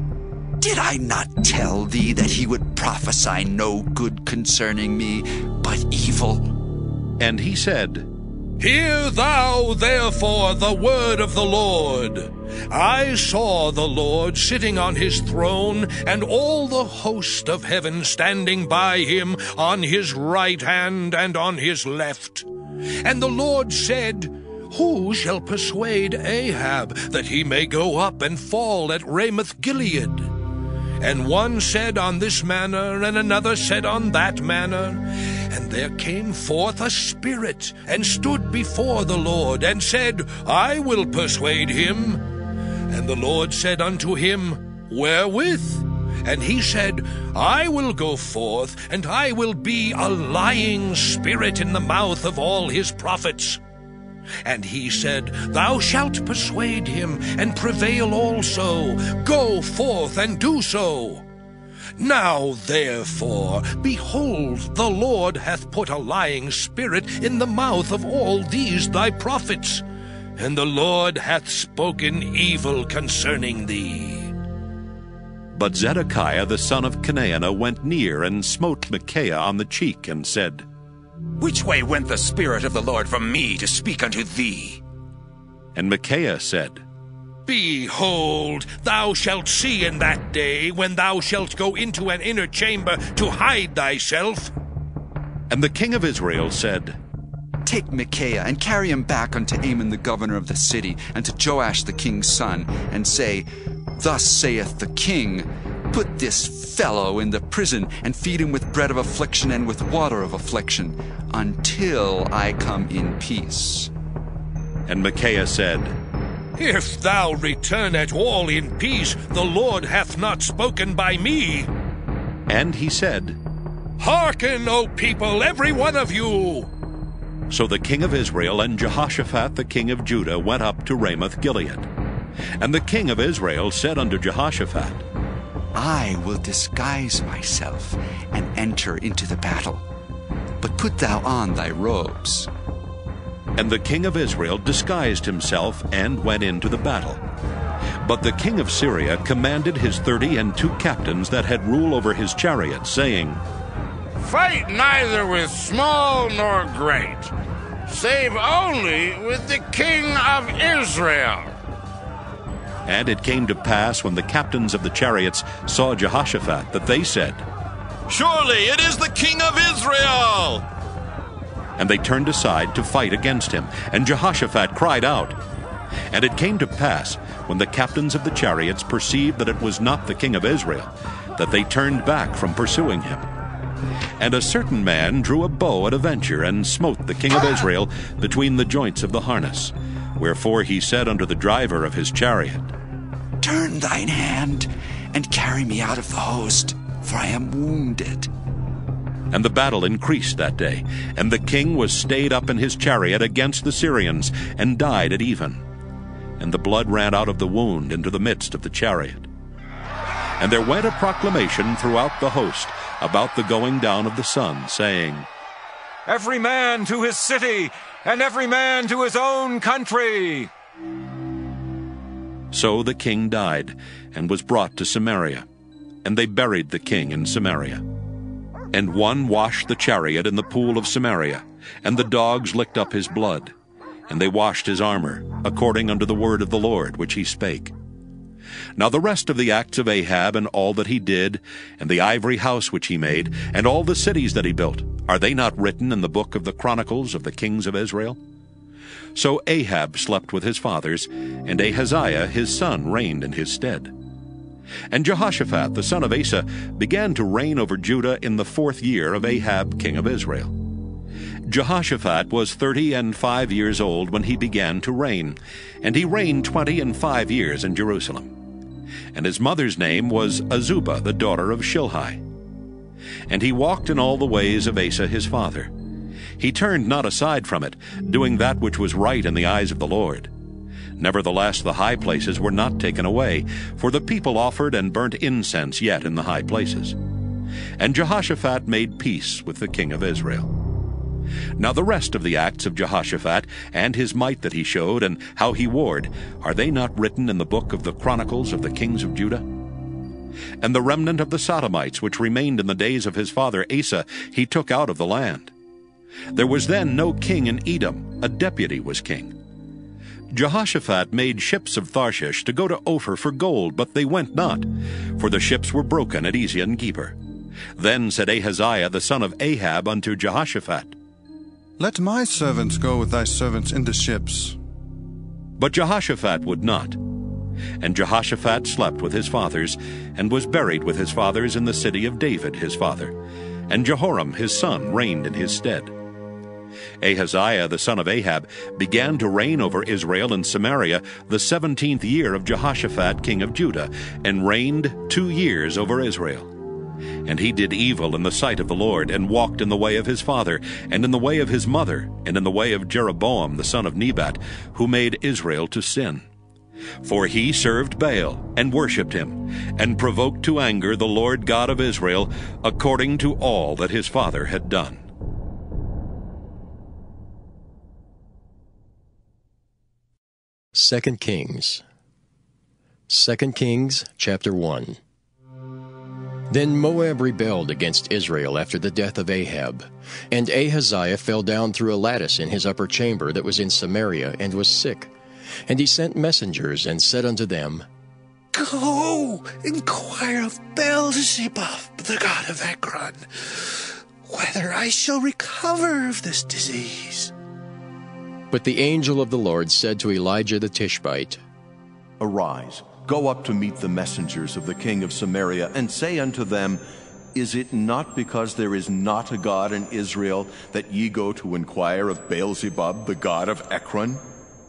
Speaker 3: Did I not tell thee that he would prophesy no good concerning me, but evil?
Speaker 1: And he said,
Speaker 13: Hear thou therefore the word of the Lord. I saw the Lord sitting on his throne, and all the host of heaven standing by him on his right hand and on his left. And the Lord said, Who shall persuade Ahab that he may go up and fall at Ramoth Gilead? And one said on this manner, and another said on that manner. And there came forth a spirit, and stood before the Lord, and said, I will persuade him. And the Lord said unto him, Wherewith? And he said, I will go forth, and I will be a lying spirit in the mouth of all his prophets. And he said, Thou shalt persuade him, and prevail also. Go forth and do so. Now therefore, behold, the Lord hath put a lying spirit in the mouth of all these thy prophets, and the Lord hath spoken evil concerning thee.
Speaker 1: But Zedekiah the son of Chenaanah went near and smote Micaiah on the cheek, and said,
Speaker 6: Which way went the Spirit of the Lord from me to speak unto thee?
Speaker 1: And Micaiah said,
Speaker 13: Behold, thou shalt see in that day, when thou shalt go into an inner chamber to hide thyself.
Speaker 1: And the king of Israel said,
Speaker 3: Take Micaiah, and carry him back unto Amon the governor of the city, and to Joash the king's son, and say, Thus saith the king, Put this fellow in the prison, and feed him with bread of affliction and with water of affliction, until I come in peace.
Speaker 1: And Micaiah said,
Speaker 13: If thou return at all in peace, the Lord hath not spoken by me.
Speaker 1: And he said,
Speaker 13: Hearken, O people, every one of you.
Speaker 1: So the king of Israel and Jehoshaphat the king of Judah went up to Ramoth Gilead. And the king of Israel said unto Jehoshaphat,
Speaker 3: I will disguise myself, and enter into the battle. But put thou on thy robes.
Speaker 1: And the king of Israel disguised himself, and went into the battle. But the king of Syria commanded his 32 captains that had rule over his chariots, saying,
Speaker 15: Fight neither with small nor great, save only with the king of Israel.
Speaker 1: And it came to pass, when the captains of the chariots saw Jehoshaphat, that they said,
Speaker 5: Surely it is the king of Israel.
Speaker 1: And they turned aside to fight against him, and Jehoshaphat cried out. And it came to pass, when the captains of the chariots perceived that it was not the king of Israel, that they turned back from pursuing him. And a certain man drew a bow at a venture, and smote the king of Israel between the joints of the harness. Wherefore he said unto the driver of his chariot,
Speaker 6: Turn thine hand, and carry me out of the host, for I am wounded.
Speaker 1: And the battle increased that day, and the king was stayed up in his chariot against the Syrians, and died at even. And the blood ran out of the wound into the midst of the chariot. And there went a proclamation throughout the host about the going down of the sun, saying,
Speaker 19: Every man to his city, and every man to his own country.
Speaker 1: So the king died, and was brought to Samaria. And they buried the king in Samaria. And one washed the chariot in the pool of Samaria, and the dogs licked up his blood. And they washed his armor, according unto the word of the Lord which he spake. Now the rest of the acts of Ahab, and all that he did, and the ivory house which he made, and all the cities that he built, are they not written in the book of the Chronicles of the kings of Israel? So Ahab slept with his fathers, and Ahaziah his son reigned in his stead. And Jehoshaphat the son of Asa began to reign over Judah in the 4th year of Ahab king of Israel. Jehoshaphat was 35 years old when he began to reign, and he reigned 25 years in Jerusalem. And his mother's name was Azubah, the daughter of Shilhi. And he walked in all the ways of Asa his father. He turned not aside from it, doing that which was right in the eyes of the Lord. Nevertheless, the high places were not taken away, for the people offered and burnt incense yet in the high places. And Jehoshaphat made peace with the king of Israel. Now the rest of the acts of Jehoshaphat, and his might that he showed, and how he warred, are they not written in the book of the Chronicles of the kings of Judah? And the remnant of the Sodomites, which remained in the days of his father Asa, he took out of the land. There was then no king in Edom, a deputy was king. Jehoshaphat made ships of Tharshish to go to Ophir for gold, but they went not, for the ships were broken at Ezion Geber. Then said Ahaziah the son of Ahab unto Jehoshaphat,
Speaker 17: Let my servants go with thy servants in the ships.
Speaker 1: But Jehoshaphat would not. And Jehoshaphat slept with his fathers, and was buried with his fathers in the city of David his father. And Jehoram his son reigned in his stead. Ahaziah the son of Ahab began to reign over Israel in Samaria the 17th year of Jehoshaphat king of Judah, and reigned 2 years over Israel. And he did evil in the sight of the Lord, and walked in the way of his father, and in the way of his mother, and in the way of Jeroboam the son of Nebat, who made Israel to sin. For he served Baal, and worshipped him, and provoked to anger the Lord God of Israel, according to all that his father had done.
Speaker 20: 2 Kings. 2 Kings, chapter 1. Then Moab rebelled against Israel after the death of Ahab. And Ahaziah fell down through a lattice in his upper chamber that was in Samaria, and was sick. And he sent messengers, and said unto them,
Speaker 7: Go, inquire of Beelzebub, the god of Ekron, whether I shall recover of this disease.
Speaker 20: But the angel of the Lord said to Elijah the Tishbite,
Speaker 21: Arise, go up to meet the messengers of the king of Samaria, and say unto them, Is it not because there is not a God in Israel that ye go to inquire of Beelzebub, the god of Ekron?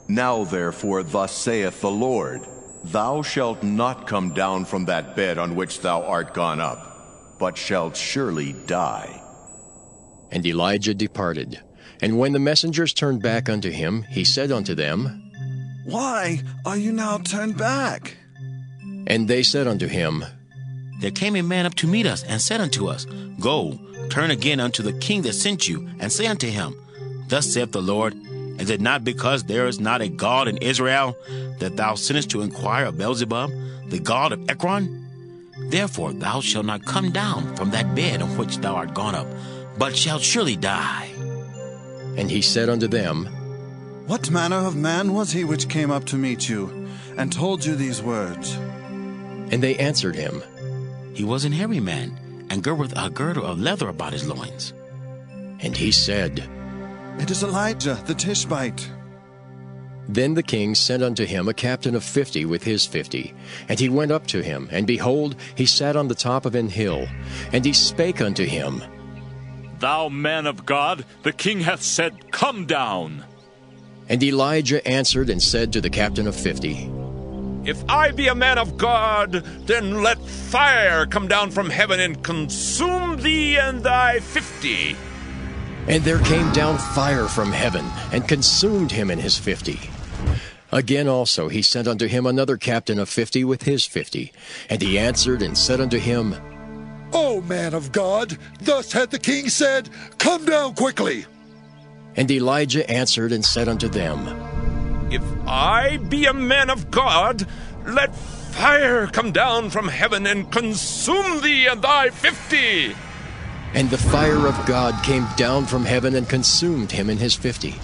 Speaker 21: Now therefore thus saith the Lord, Thou shalt not come down from that bed on which thou art gone up, but shalt surely die.
Speaker 20: And Elijah departed. And when the messengers turned back unto him, he said unto them,
Speaker 17: Why are you now turned back?
Speaker 20: And they said unto him,
Speaker 22: There came a man up to meet us, and said unto us, Go, turn again unto the king that sent you, and say unto him, Thus saith the Lord, Is it not because there is not a God in Israel, that thou sinnest to inquire of Beelzebub, the god of Ekron? Therefore thou shalt not come down from that bed on which thou art gone up, but shalt surely die.
Speaker 20: And he said unto them,
Speaker 17: What manner of man was he which came up to meet you, and told you these words?
Speaker 20: And they answered him,
Speaker 22: He was an hairy man, and girded with a girdle of leather about his loins.
Speaker 20: And he said,
Speaker 11: It is Elijah the Tishbite.
Speaker 20: Then the king sent unto him a captain of 50 with his 50. And he went up to him, and behold, he sat on the top of an hill. And he spake unto him,
Speaker 4: Thou man of God, the king hath said, Come down.
Speaker 20: And Elijah answered and said to the captain of 50,
Speaker 5: If I be a man of God, then let fire come down from heaven and consume thee and thy 50.
Speaker 20: And there came down fire from heaven, and consumed him and his 50. Again also he sent unto him another captain of 50 with his 50. And he answered and said unto him,
Speaker 12: O man of God, thus hath the king said, Come down quickly.
Speaker 20: And Elijah answered and said unto them,
Speaker 5: If I be a man of God, let fire come down from heaven and consume thee and thy 50.
Speaker 20: And the fire of God came down from heaven and consumed him and his 50.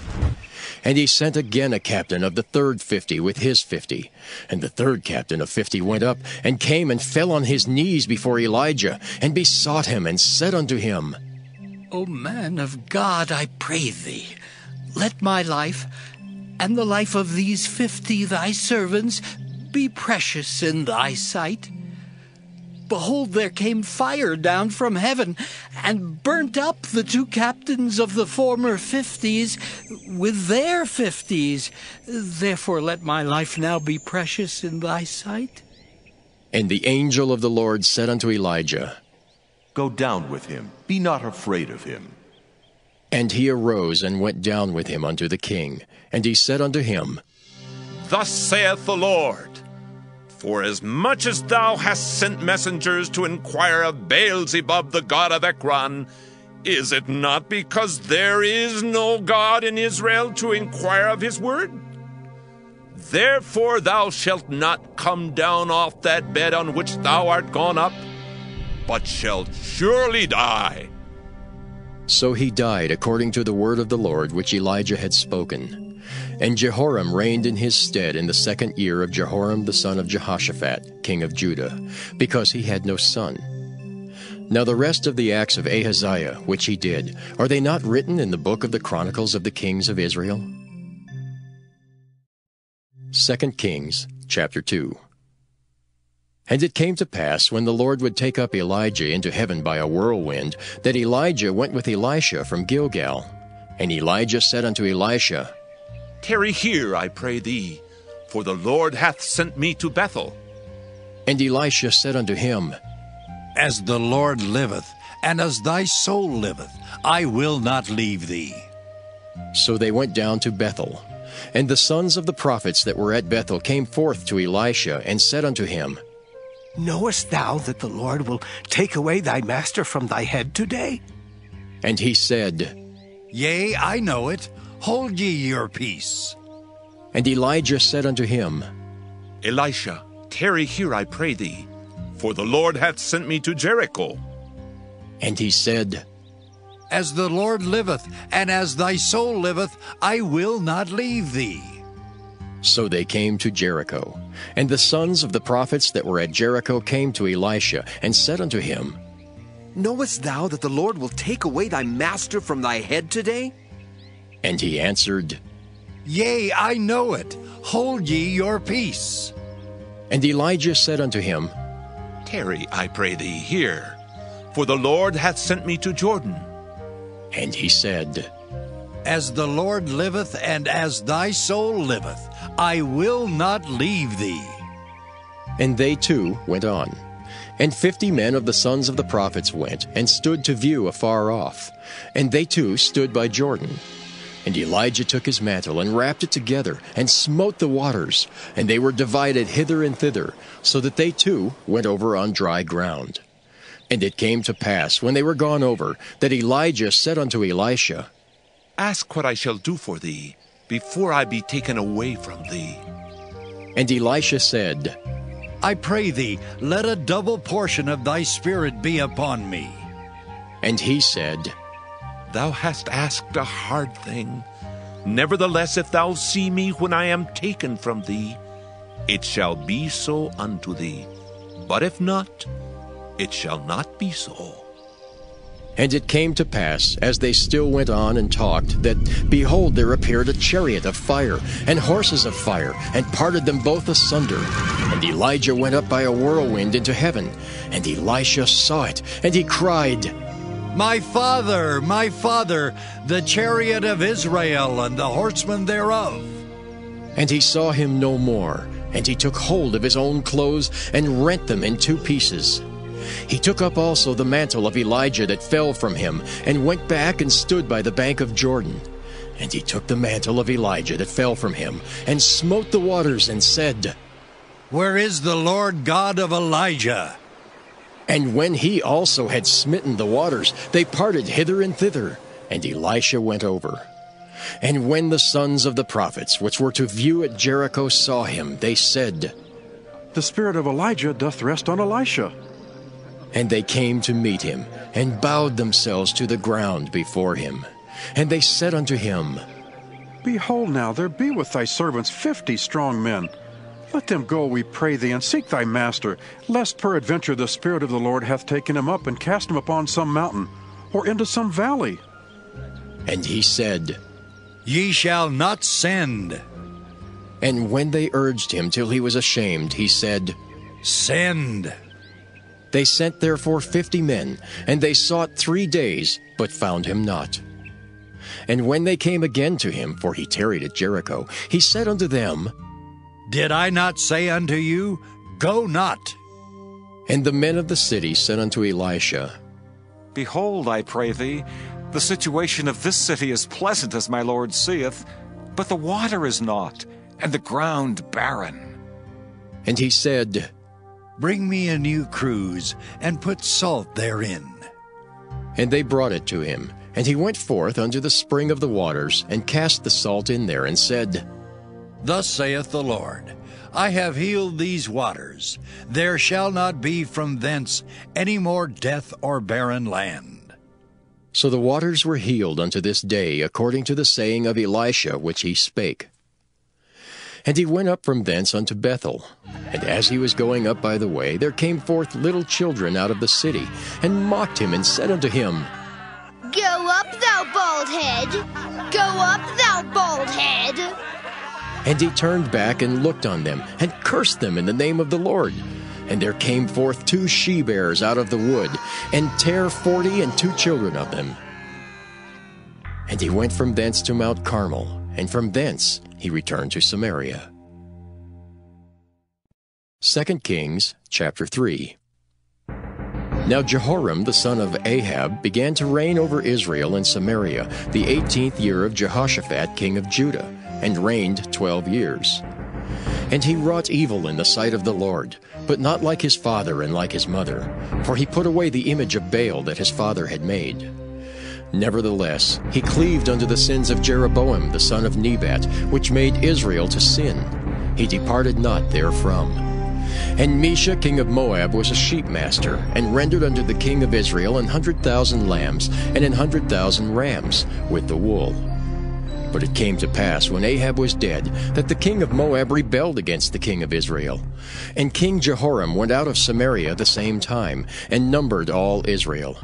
Speaker 20: And he sent again a captain of the third 50 with his 50. And the third captain of 50 went up, and came and fell on his knees before Elijah, and besought him, and said unto him,
Speaker 23: O man of God, I pray thee, let my life, and the life of these 50 thy servants, be precious in thy sight. Behold, there came fire down from heaven, and burnt up the 2 captains of the former 50s with their 50s. Therefore let my life now be precious in thy sight.
Speaker 20: And the angel of the Lord said unto Elijah,
Speaker 21: Go down with him, be not afraid of him.
Speaker 20: And he arose and went down with him unto the king. And he said unto him,
Speaker 5: Thus saith the Lord, For as much as thou hast sent messengers to inquire of Beelzebub the god of Ekron, is it not because there is no God in Israel to inquire of his word? Therefore thou shalt not come down off that bed on which thou art gone up, but shalt surely die.
Speaker 20: So he died according to the word of the Lord which Elijah had spoken. And Jehoram reigned in his stead in the 2nd year of Jehoram the son of Jehoshaphat, king of Judah, because he had no son. Now the rest of the acts of Ahaziah, which he did, are they not written in the book of the Chronicles of the kings of Israel? 2 Kings, chapter 2. And it came to pass, when the Lord would take up Elijah into heaven by a whirlwind, that Elijah went with Elisha from Gilgal. And Elijah said unto Elisha,
Speaker 5: Tarry here, I pray thee, for the Lord hath sent me to Bethel.
Speaker 20: And Elisha said unto him,
Speaker 24: As the Lord liveth, and as thy soul liveth, I will not leave thee.
Speaker 20: So they went down to Bethel. And the sons of the prophets that were at Bethel came forth to Elisha, and said unto him,
Speaker 7: Knowest thou that the Lord will take away thy master from thy head today?
Speaker 20: And he said,
Speaker 24: Yea, I know it. Hold ye your peace.
Speaker 20: And Elijah said unto him,
Speaker 5: Elisha, tarry here, I pray thee, for the Lord hath sent me to Jericho.
Speaker 20: And he said,
Speaker 24: As the Lord liveth, and as thy soul liveth, I will not leave thee.
Speaker 20: So they came to Jericho. And the sons of the prophets that were at Jericho came to Elisha, and said unto him,
Speaker 25: Knowest thou that the Lord will take away thy master from thy head today?
Speaker 20: And he answered,
Speaker 24: Yea, I know it. Hold ye your peace.
Speaker 20: And Elijah said unto him,
Speaker 5: Tarry, I pray thee, here, for the Lord hath sent me to Jordan.
Speaker 20: And he said,
Speaker 24: As the Lord liveth, and as thy soul liveth, I will not leave thee.
Speaker 20: And they too went on. And 50 men of the sons of the prophets went, and stood to view afar off. And they too stood by Jordan. And Elijah took his mantle, and wrapped it together, and smote the waters, and they were divided hither and thither, so that they too went over on dry ground. And it came to pass, when they were gone over, that Elijah said unto Elisha,
Speaker 5: Ask what I shall do for thee, before I be taken away from thee.
Speaker 20: And Elisha said,
Speaker 24: I pray thee, let a double portion of thy spirit be upon me.
Speaker 20: And he said,
Speaker 5: Thou hast asked a hard thing. Nevertheless, if thou see me when I am taken from thee, it shall be so unto thee. But if not, it shall not be so.
Speaker 20: And it came to pass, as they still went on and talked, that, behold, there appeared a chariot of fire, and horses of fire, and parted them both asunder. And Elijah went up by a whirlwind into heaven. And Elisha saw it, and he cried,
Speaker 24: my father, the chariot of Israel, and the horsemen thereof.
Speaker 20: And he saw him no more. And he took hold of his own clothes, and rent them in 2 pieces. He took up also the mantle of Elijah that fell from him, and went back and stood by the bank of Jordan. And he took the mantle of Elijah that fell from him, and smote the waters, and said,
Speaker 24: where is the Lord God of Elijah?
Speaker 20: And when he also had smitten the waters, they parted hither and thither, and Elisha went over. And when the sons of the prophets, which were to view at Jericho, saw him, they said,
Speaker 2: the spirit of Elijah doth rest on Elisha.
Speaker 20: And they came to meet him, and bowed themselves to the ground before him. And they said unto him,
Speaker 2: behold now, there be with thy servants 50 strong men. Let them go, we pray thee, and seek thy master, lest peradventure the Spirit of the Lord hath taken him up, and cast him upon some mountain, or into some valley.
Speaker 20: And he said,
Speaker 24: ye shall not send.
Speaker 20: And when they urged him till he was ashamed, he said,
Speaker 24: send.
Speaker 20: They sent therefore 50 men, and they sought 3 days, but found him not. And when they came again to him, for he tarried at Jericho, he said unto them,
Speaker 24: did I not say unto you, go not?
Speaker 20: And the men of the city said unto Elisha,
Speaker 19: behold, I pray thee, the situation of this city is pleasant as my Lord seeth, but the water is not, and the ground barren.
Speaker 20: And he said,
Speaker 24: bring me a new cruse, and put salt therein.
Speaker 20: And they brought it to him. And he went forth unto the spring of the waters, and cast the salt in there, and said,
Speaker 24: thus saith the Lord, I have healed these waters. There shall not be from thence any more death or barren land.
Speaker 20: So the waters were healed unto this day, according to the saying of Elisha which he spake. And he went up from thence unto Bethel. And as he was going up by the way, there came forth little children out of the city, and mocked him, and said unto him,
Speaker 8: go up, thou bald head! Go up, thou bald head!
Speaker 20: And he turned back and looked on them, and cursed them in the name of the Lord. And there came forth 2 she-bears out of the wood, and tare 40 and 2 children of them. And he went from thence to Mount Carmel, and from thence he returned to Samaria. 2 Kings chapter 3. Now Jehoram the son of Ahab began to reign over Israel and Samaria the 18th year of Jehoshaphat king of Judah, and reigned 12 years. And he wrought evil in the sight of the Lord, but not like his father and like his mother, for he put away the image of Baal that his father had made. Nevertheless, he cleaved unto the sins of Jeroboam the son of Nebat, which made Israel to sin. He departed not therefrom. And Mesha king of Moab was a sheepmaster, and rendered unto the king of Israel 100,000 lambs, and 100,000 rams, with the wool. But it came to pass, when Ahab was dead, that the king of Moab rebelled against the king of Israel. And King Jehoram went out of Samaria the same time, and numbered all Israel.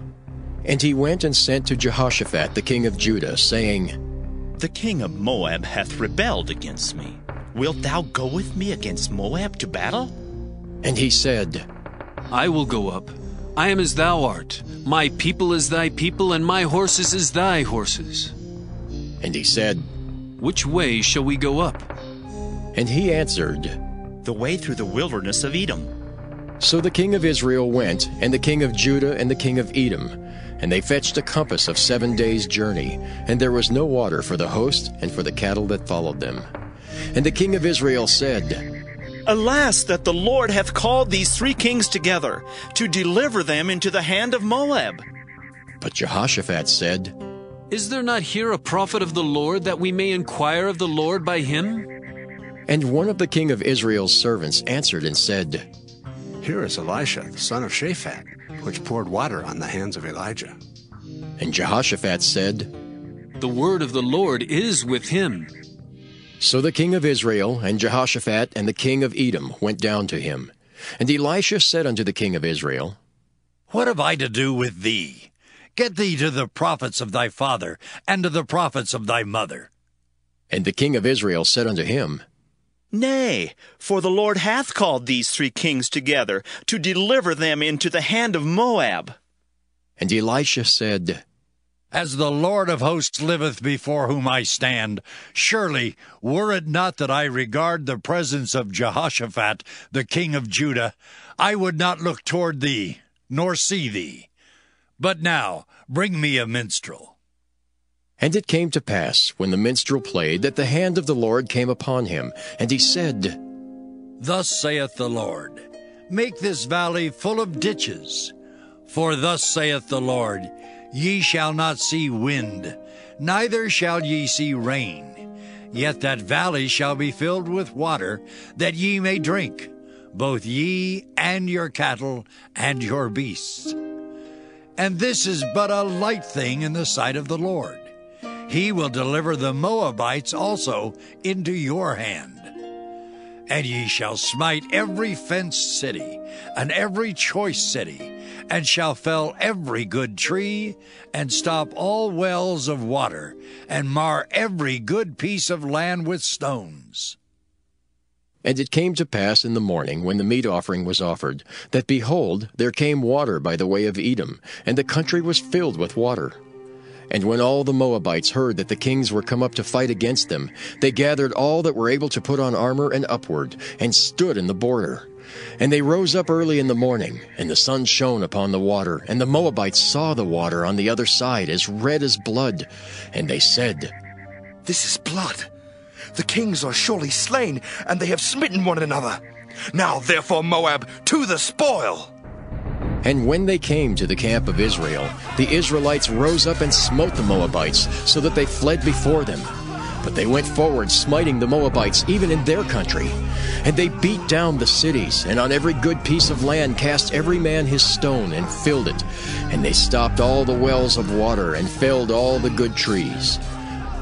Speaker 20: And he went and sent to Jehoshaphat the king of Judah, saying,
Speaker 9: the king of Moab hath rebelled against me. Wilt thou go with me against Moab to battle?
Speaker 20: And he said,
Speaker 14: I will go up. I am as thou art. My people is thy people, and my horses is thy horses.
Speaker 20: And he said,
Speaker 14: which way shall we go up?
Speaker 20: And he answered,
Speaker 9: the way through the wilderness of Edom.
Speaker 20: So the king of Israel went, and the king of Judah, and the king of Edom. And they fetched a compass of 7 days' journey, and there was no water for the host and for the cattle that followed them. And the king of Israel said,
Speaker 9: alas, that the Lord hath called these 3 kings together, to deliver them into the hand of Moab.
Speaker 20: But Jehoshaphat said,
Speaker 14: is there not here a prophet of the Lord, that we may inquire of the Lord by him?
Speaker 20: And one of the king of Israel's servants answered and said,
Speaker 18: here is Elisha, the son of Shaphat, which poured water on the hands of Elijah.
Speaker 20: And Jehoshaphat said,
Speaker 14: the word of the Lord is with him.
Speaker 20: So the king of Israel and Jehoshaphat and the king of Edom went down to him. And Elisha said unto the king of Israel,
Speaker 24: what have I to do with thee? Get thee to the prophets of thy father, and to the prophets of thy mother.
Speaker 20: And the king of Israel said unto him,
Speaker 9: Nay, for the Lord hath called these 3 kings together, to deliver them into the hand of Moab.
Speaker 20: And Elisha said,
Speaker 24: As the Lord of hosts liveth before whom I stand, surely, were it not that I regard the presence of Jehoshaphat, the king of Judah, I would not look toward thee, nor see thee. But now, bring me a minstrel.
Speaker 20: And it came to pass, when the minstrel played, that the hand of the Lord came upon him, and he said,
Speaker 24: Thus saith the Lord, Make this valley full of ditches. For thus saith the Lord, Ye shall not see wind, neither shall ye see rain. Yet that valley shall be filled with water, that ye may drink, both ye and your cattle and your beasts. And this is but a light thing in the sight of the Lord. He will deliver the Moabites also into your hand. And ye shall smite every fenced city, and every choice city, and shall fell every good tree, and stop all wells of water, and mar every good piece of land with stones.
Speaker 20: And it came to pass in the morning, when the meat offering was offered, that, behold, there came water by the way of Edom, and the country was filled with water. And when all the Moabites heard that the kings were come up to fight against them, they gathered all that were able to put on armor and upward, and stood in the border. And they rose up early in the morning, and the sun shone upon the water, and the Moabites saw the water on the other side as red as blood. And they said,
Speaker 6: This is blood. The kings are surely slain, and they have smitten one another. Now therefore, Moab, to the spoil!
Speaker 20: And when they came to the camp of Israel, the Israelites rose up and smote the Moabites, so that they fled before them. But they went forward, smiting the Moabites even in their country. And they beat down the cities, and on every good piece of land cast every man his stone, and filled it. And they stopped all the wells of water, and felled all the good trees.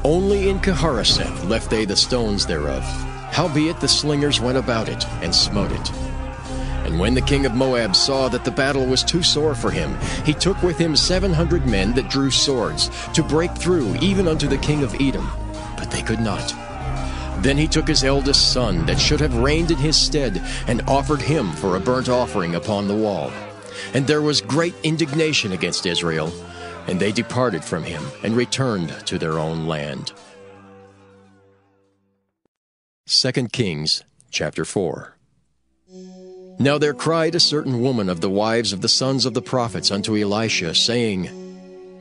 Speaker 20: Only in Keharaseth left they the stones thereof. Howbeit the slingers went about it, and smote it. And when the king of Moab saw that the battle was too sore for him, he took with him 700 men that drew swords, to break through even unto the king of Edom. But they could not. Then he took his eldest son, that should have reigned in his stead, and offered him for a burnt offering upon the wall. And there was great indignation against Israel, and they departed from him, and returned to their own land. 2 Kings chapter 4. Now there cried a certain woman of the wives of the sons of the prophets unto Elisha, saying,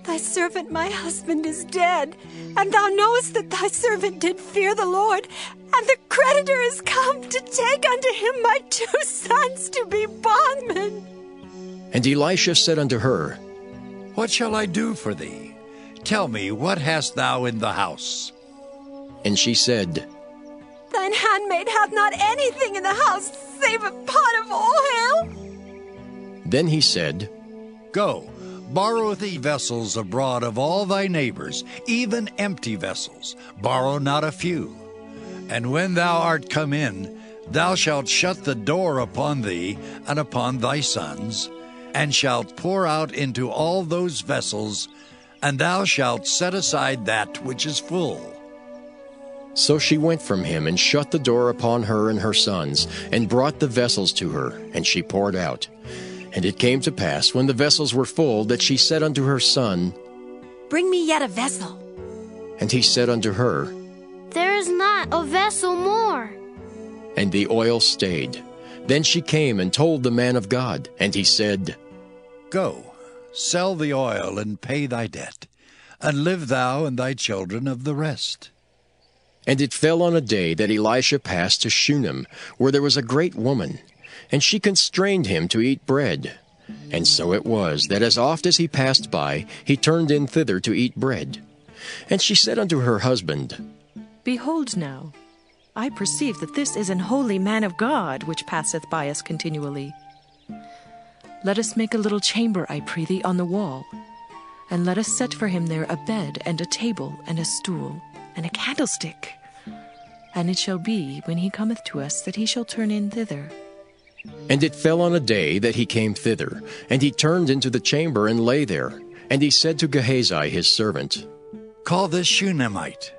Speaker 3: Thy servant my husband is dead, and thou knowest that thy servant did fear the Lord, and the creditor is come to take unto him my 2 sons to be bondmen.
Speaker 20: And Elisha said unto her,
Speaker 24: What shall I do for thee? Tell me, what hast thou in the house?
Speaker 20: And she said,
Speaker 3: Thine handmaid hath not anything in the house save a pot of oil.
Speaker 20: Then he said,
Speaker 24: Go, borrow thee vessels abroad of all thy neighbors, even empty vessels. Borrow not a few. And when thou art come in, thou shalt shut the door upon thee and upon thy sons, and shalt pour out into all those vessels, and thou shalt set aside that which is full.
Speaker 20: So she went from him, and shut the door upon her and her sons, and brought the vessels to her, and she poured out. And it came to pass, when the vessels were full, that she said unto her son,
Speaker 3: Bring me yet a vessel.
Speaker 20: And he said unto her,
Speaker 8: There is not a vessel more.
Speaker 20: And the oil stayed. Then she came and told the man of God, and he said,
Speaker 24: Go, sell the oil, and pay thy debt, and live thou and thy children of the rest.
Speaker 20: And it fell on a day that Elisha passed to Shunem, where there was a great woman, and she constrained him to eat bread. And so it was, that as oft as he passed by, he turned in thither to eat bread. And she said unto her husband,
Speaker 10: Behold now, I perceive that this is an holy man of God, which passeth by us continually. Let us make a little chamber, I pray thee, on the wall, and let us set for him there a bed, and a table, and a stool, and a candlestick. And it shall be, when he cometh to us, that he shall turn in thither.
Speaker 20: And it fell on a day that he came thither, and he turned into the chamber and lay there. And he said to Gehazi his servant,
Speaker 24: Call this Shunammite.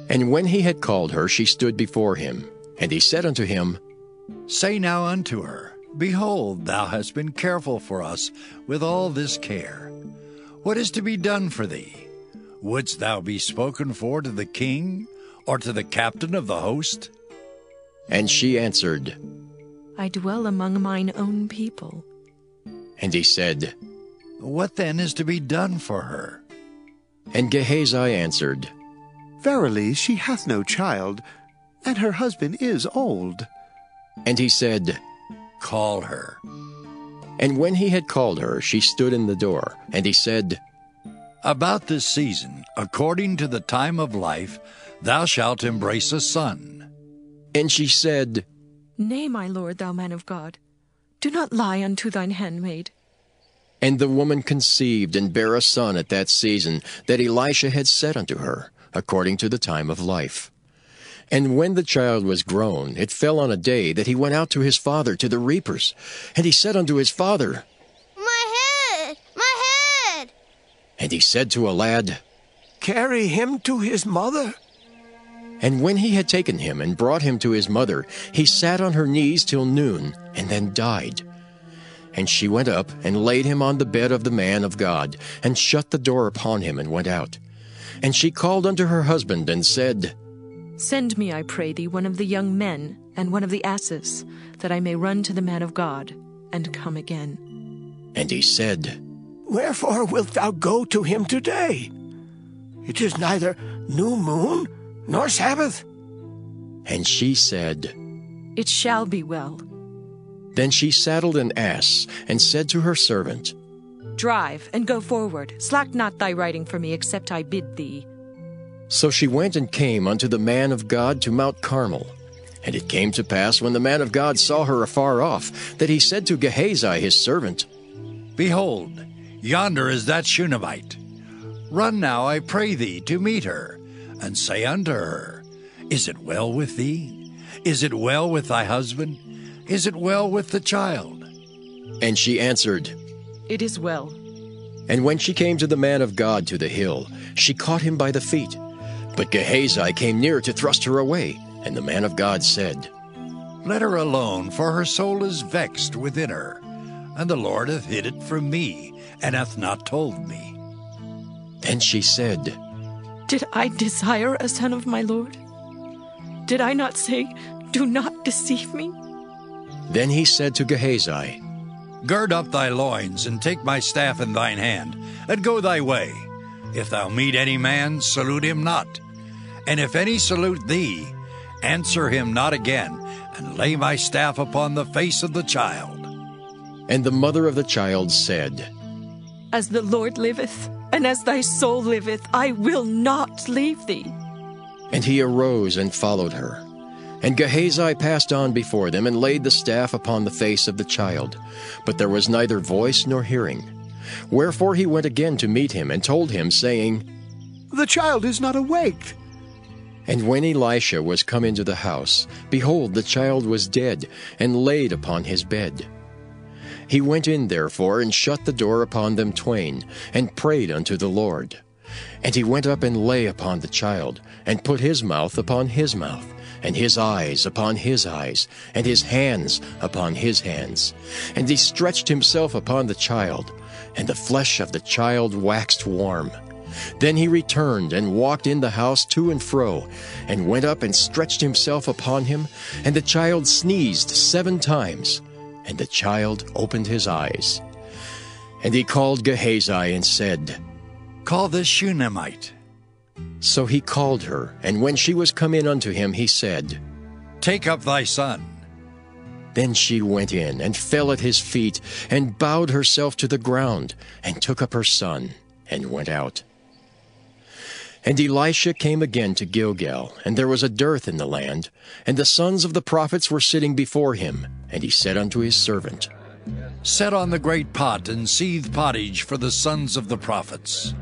Speaker 20: And when he had called her, she stood before him. And he said unto him,
Speaker 24: Say now unto her, Behold, thou hast been careful for us with all this care. What is to be done for thee? Wouldst thou be spoken for to the king, or to the captain of the host?
Speaker 20: And she answered,
Speaker 10: I dwell among mine own people.
Speaker 20: And he said,
Speaker 24: What then is to be done for her?
Speaker 20: And Gehazi answered,
Speaker 18: Verily she hath no child, and her husband is old.
Speaker 20: And he said,
Speaker 24: Call her.
Speaker 20: And when he had called her, she stood in the door. And he said,
Speaker 24: About this season, according to the time of life, thou shalt embrace a son.
Speaker 20: And she said,
Speaker 10: Nay, my lord, thou man of God, do not lie unto thine handmaid.
Speaker 20: And the woman conceived and bare a son at that season that Elisha had said unto her, according to the time of life. And when the child was grown, it fell on a day that he went out to his father to the reapers. And he said unto his father,
Speaker 8: My head! My head!
Speaker 20: And he said to a lad,
Speaker 6: Carry him to his mother.
Speaker 20: And when he had taken him and brought him to his mother, he sat on her knees till noon, and then died. And she went up and laid him on the bed of the man of God, and shut the door upon him, and went out. And she called unto her husband, and said,
Speaker 10: Send me, I pray thee, one of the young men, and one of the asses, that I may run to the man of God, and come again.
Speaker 20: And he said,
Speaker 6: Wherefore wilt thou go to him today? It is neither new moon nor Sabbath.
Speaker 20: And she said,
Speaker 10: It shall be well.
Speaker 20: Then she saddled an ass, and said to her servant,
Speaker 10: Drive, and go forward. Slack not thy riding for me, except I bid thee.
Speaker 20: So she went and came unto the man of God to Mount Carmel. And it came to pass, when the man of God saw her afar off, that he said to Gehazi his servant,
Speaker 24: Behold, yonder is that Shunammite. Run now, I pray thee, to meet her, and say unto her, Is it well with thee? Is it well with thy husband? Is it well with the child?
Speaker 20: And she answered,
Speaker 10: It is well.
Speaker 20: And when she came to the man of God to the hill, she caught him by the feet. But Gehazi came near to thrust her away. And the man of God said,
Speaker 24: Let her alone, for her soul is vexed within her. And the Lord hath hid it from me, and hath not told me.
Speaker 20: Then she said,
Speaker 10: Did I desire a son of my Lord? Did I not say, Do not deceive me?
Speaker 20: Then he said to Gehazi,
Speaker 24: Gird up thy loins, and take my staff in thine hand, and go thy way. If thou meet any man, salute him not. And if any salute thee, answer him not again, and lay my staff upon the face of the child.
Speaker 20: And the mother of the child said,
Speaker 10: As the Lord liveth, and as thy soul liveth, I will not leave thee.
Speaker 20: And he arose and followed her. And Gehazi passed on before them, and laid the staff upon the face of the child. But there was neither voice nor hearing. Wherefore he went again to meet him, and told him, saying,
Speaker 6: The child is not awaked.
Speaker 20: And when Elisha was come into the house, behold, the child was dead, and laid upon his bed. He went in therefore, and shut the door upon them twain, and prayed unto the Lord. And he went up and lay upon the child, and put his mouth upon his mouth, and his eyes upon his eyes, and his hands upon his hands. And he stretched himself upon the child, and the flesh of the child waxed warm. Then he returned and walked in the house to and fro, and went up and stretched himself upon him, and the child sneezed 7 times, and the child opened his eyes. And he called Gehazi and said,
Speaker 24: Call this Shunammite.
Speaker 20: So he called her, and when she was come in unto him, he said,
Speaker 24: Take up thy son.
Speaker 20: Then she went in, and fell at his feet, and bowed herself to the ground, and took up her son, and went out. And Elisha came again to Gilgal, and there was a dearth in the land, and the sons of the prophets were sitting before him. And he said unto his servant,
Speaker 24: Set on the great pot, and seethe pottage for the sons of the prophets.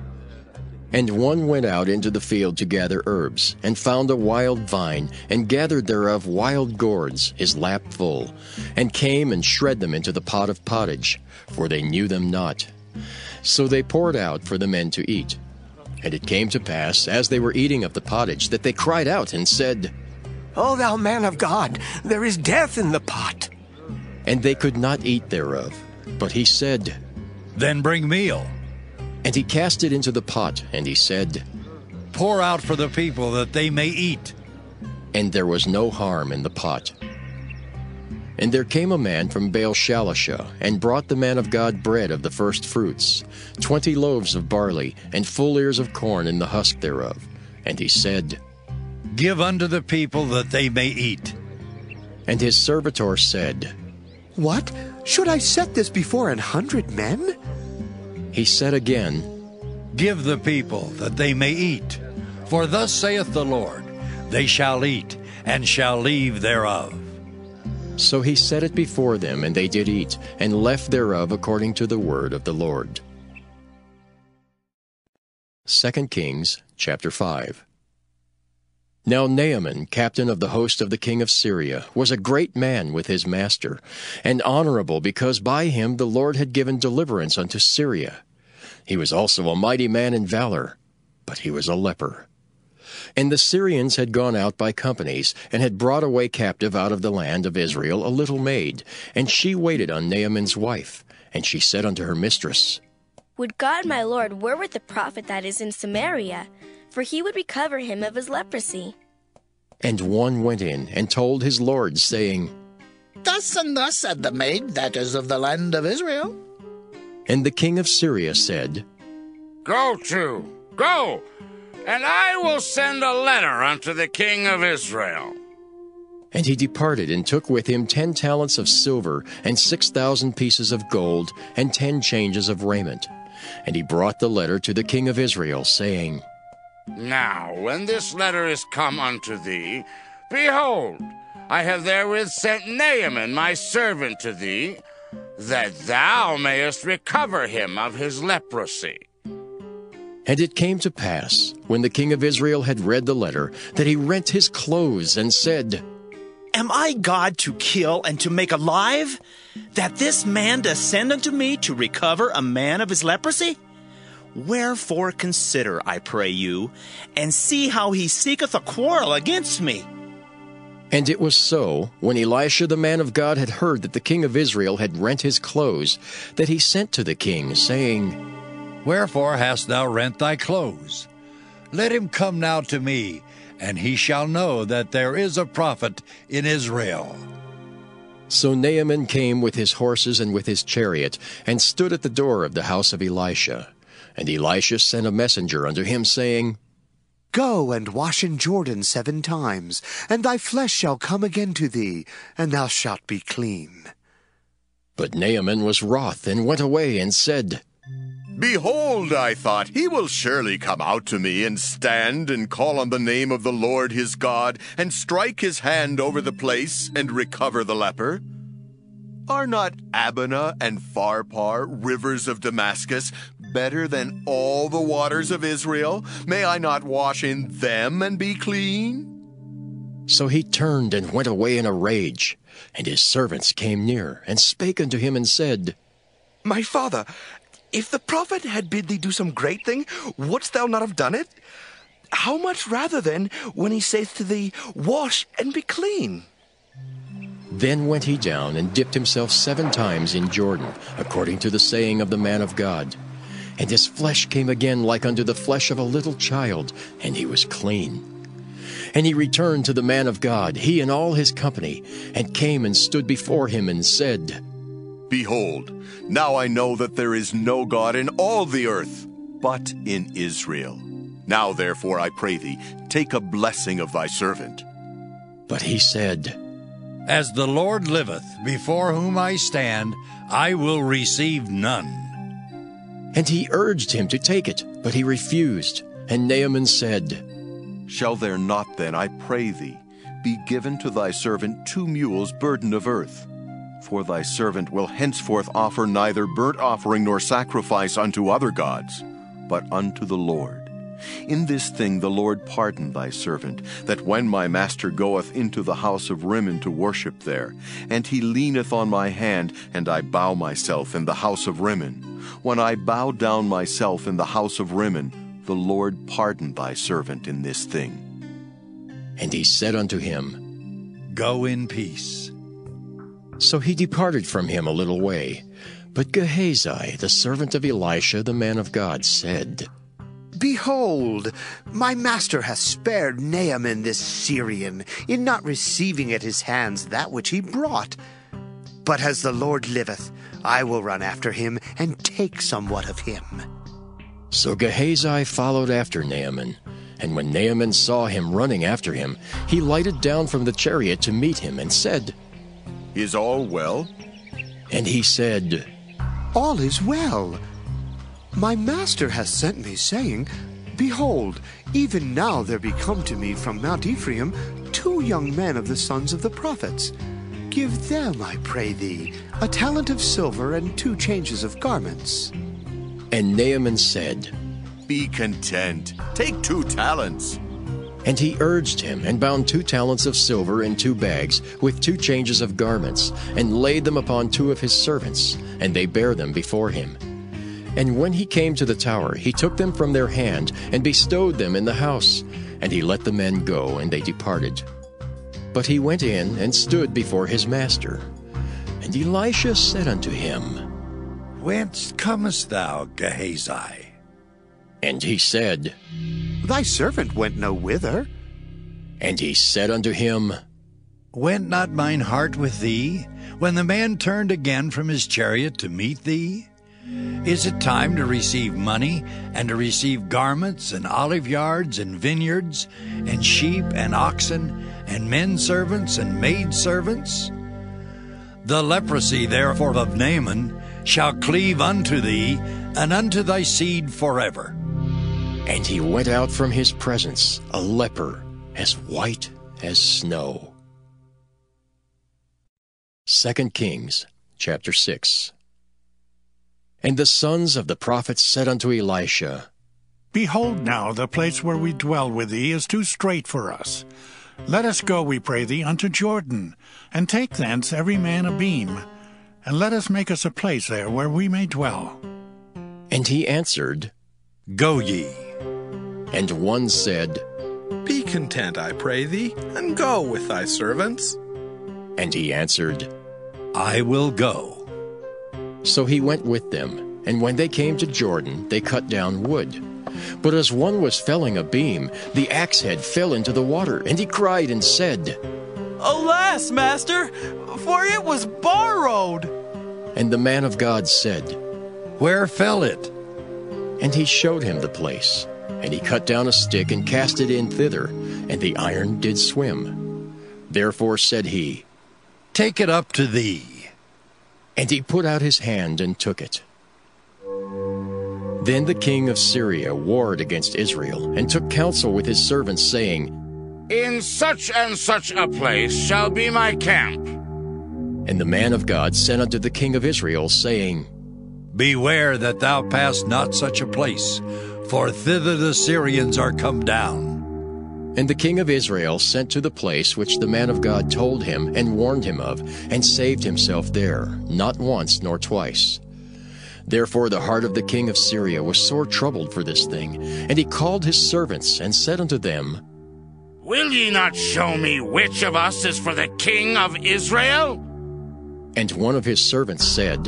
Speaker 20: And one went out into the field to gather herbs, and found a wild vine, and gathered thereof wild gourds, his lap full, and came and shred them into the pot of pottage, for they knew them not. So they poured out for the men to eat. And it came to pass, as they were eating of the pottage, that they cried out and said,
Speaker 1: O thou man of God, there is death in the pot.
Speaker 20: And they could not eat thereof. But he said,
Speaker 24: Then bring meal.
Speaker 20: And he cast it into the pot, and he said,
Speaker 24: Pour out for the people that they may eat.
Speaker 20: And there was no harm in the pot. And there came a man from Baal-Shalisha, and brought the man of God bread of the first fruits, 20 loaves of barley, and full ears of corn in the husk thereof. And he said,
Speaker 24: Give unto the people that they may eat.
Speaker 20: And his servitor said,
Speaker 25: What? Should I set this before 100 men?
Speaker 20: He said again,
Speaker 24: Give the people that they may eat. For thus saith the Lord, They shall eat, and shall leave thereof.
Speaker 20: So he set it before them, and they did eat, and left thereof according to the word of the Lord. 2 Kings chapter 5. Now Naaman, captain of the host of the king of Syria, was a great man with his master, and honorable, because by him the Lord had given deliverance unto Syria. He was also a mighty man in valor, but he was a leper. And the Syrians had gone out by companies, and had brought away captive out of the land of Israel a little maid, and she waited on Naaman's wife. And she said unto her mistress,
Speaker 13: Would God my Lord were with the prophet that is in Samaria, for he would recover him of his leprosy.
Speaker 20: And one went in and told his lord, saying,
Speaker 15: Thus and thus said the maid that is of the land of Israel.
Speaker 20: And the king of Syria said,
Speaker 16: Go, and I will send a letter unto the king of Israel.
Speaker 20: And he departed, and took with him 10 talents of silver, and 6,000 pieces of gold, and 10 changes of raiment. And he brought the letter to the king of Israel, saying,
Speaker 16: Now, when this letter is come unto thee, behold, I have therewith sent Naaman my servant to thee, that thou mayest recover him of his leprosy.
Speaker 20: And it came to pass, when the king of Israel had read the letter, that he rent his clothes, and said,
Speaker 9: Am I God to kill and to make alive, that this man descend unto me to recover a man of his leprosy? Wherefore consider, I pray you, and see how he seeketh a quarrel against me.
Speaker 20: And it was so, when Elisha the man of God had heard that the king of Israel had rent his clothes, that he sent to the king, saying,
Speaker 24: Wherefore hast thou rent thy clothes? Let him come now to me, and he shall know that there is a prophet in Israel.
Speaker 20: So Naaman came with his horses and with his chariot, and stood at the door of the house of Elisha. And Elisha sent a messenger unto him, saying,
Speaker 25: Go and wash in Jordan 7 times, and thy flesh shall come again to thee, and thou shalt be clean.
Speaker 20: But Naaman was wroth, and went away, and said,
Speaker 21: Behold, I thought, he will surely come out to me, and stand and call on the name of the Lord his God, and strike his hand over the place, and recover the leper. Are not Abana and Pharpar, rivers of Damascus, better than all the waters of Israel? May I not wash in them and be clean?
Speaker 20: So he turned and went away in a rage. And his servants came near, and spake unto him, and said,
Speaker 1: My father, if the prophet had bid thee do some great thing, wouldst thou not have done it? How much rather then, when he saith to thee, Wash and be clean?
Speaker 20: Then went he down, and dipped himself 7 times in Jordan, according to the saying of the man of God. And his flesh came again like unto the flesh of a little child, and he was clean. And he returned to the man of God, he and all his company, and came and stood before him, and said,
Speaker 21: Behold, now I know that there is no God in all the earth, but in Israel. Now therefore, I pray thee, take a blessing of thy servant.
Speaker 20: But he said,
Speaker 24: As the Lord liveth, before whom I stand, I will receive none.
Speaker 20: And he urged him to take it, but he refused. And Naaman said,
Speaker 21: Shall there not then, I pray thee, be given to thy servant 2 mules burden of earth? For thy servant will henceforth offer neither burnt offering nor sacrifice unto other gods, but unto the Lord. In this thing the Lord pardon thy servant, that when my master goeth into the house of Rimmon to worship there, and he leaneth on my hand, and I bow myself in the house of Rimmon, When I bowed down myself in the house of Rimmon, the Lord pardoned thy servant in this thing.
Speaker 20: And he said unto him,
Speaker 24: Go in peace.
Speaker 20: So he departed from him a little way. But Gehazi, the servant of Elisha, the man of God, said,
Speaker 25: Behold, my master hath spared Naaman this Syrian, in not receiving at his hands that which he brought. But as the Lord liveth, I will run after him, and take somewhat of him.
Speaker 20: So Gehazi followed after Naaman. And when Naaman saw him running after him, he lighted down from the chariot to meet him, and said,
Speaker 21: Is all well?
Speaker 20: And he said,
Speaker 25: All is well. My master hath sent me, saying, Behold, even now there be come to me from Mount Ephraim 2 young men of the sons of the prophets. Give them, I pray thee, a talent of silver and 2 changes of garments.
Speaker 20: And Naaman said,
Speaker 21: Be content. Take 2 talents.
Speaker 20: And he urged him, and bound 2 talents of silver in 2 bags, with 2 changes of garments, and laid them upon 2 of his servants, and they bare them before him. And when he came to the tower, he took them from their hand, and bestowed them in the house. And he let the men go, and they departed. But he went in, and stood before his master. And Elisha said unto him,
Speaker 24: Whence comest thou, Gehazi?
Speaker 20: And he said,
Speaker 25: Thy servant went no whither.
Speaker 20: And he said unto him,
Speaker 24: Went not mine heart with thee, when the man turned again from his chariot to meet thee? Is it time to receive money, and to receive garments, and olive yards, and vineyards, and sheep, and oxen, and men servants, and maid servants? The leprosy therefore of Naaman shall cleave unto thee, and unto thy seed forever.
Speaker 20: And he went out from his presence, a leper, as white as snow. 2 Kings, chapter 6. And the sons of the prophets said unto Elisha,
Speaker 4: Behold now, the place where we dwell with thee is too strait for us. Let us go, we pray thee, unto Jordan, and take thence every man a beam, and let us make us a place there where we may dwell.
Speaker 20: And he answered,
Speaker 24: Go ye.
Speaker 20: And one said,
Speaker 1: Be content, I pray thee, and go with thy servants.
Speaker 20: And he answered,
Speaker 24: I will go.
Speaker 20: So he went with them, and when they came to Jordan, they cut down wood. But as one was felling a beam, the axe head fell into the water, and he cried and said,
Speaker 11: Alas, master, for it was borrowed.
Speaker 20: And the man of God said,
Speaker 24: Where fell it?
Speaker 20: And he showed him the place. And he cut down a stick and cast it in thither, and the iron did swim. Therefore said he,
Speaker 24: Take it up to thee.
Speaker 20: And he put out his hand and took it. Then the king of Syria warred against Israel, and took counsel with his servants, saying,
Speaker 16: In such and such a place shall be my camp.
Speaker 20: And the man of God sent unto the king of Israel, saying,
Speaker 24: Beware that thou pass not such a place, for thither the Syrians are come down.
Speaker 20: And the king of Israel sent to the place which the man of God told him and warned him of, and saved himself there, not once nor twice. Therefore the heart of the king of Syria was sore troubled for this thing, and he called his servants, and said unto them,
Speaker 16: Will ye not show me which of us is for the king of Israel?
Speaker 20: And one of his servants said,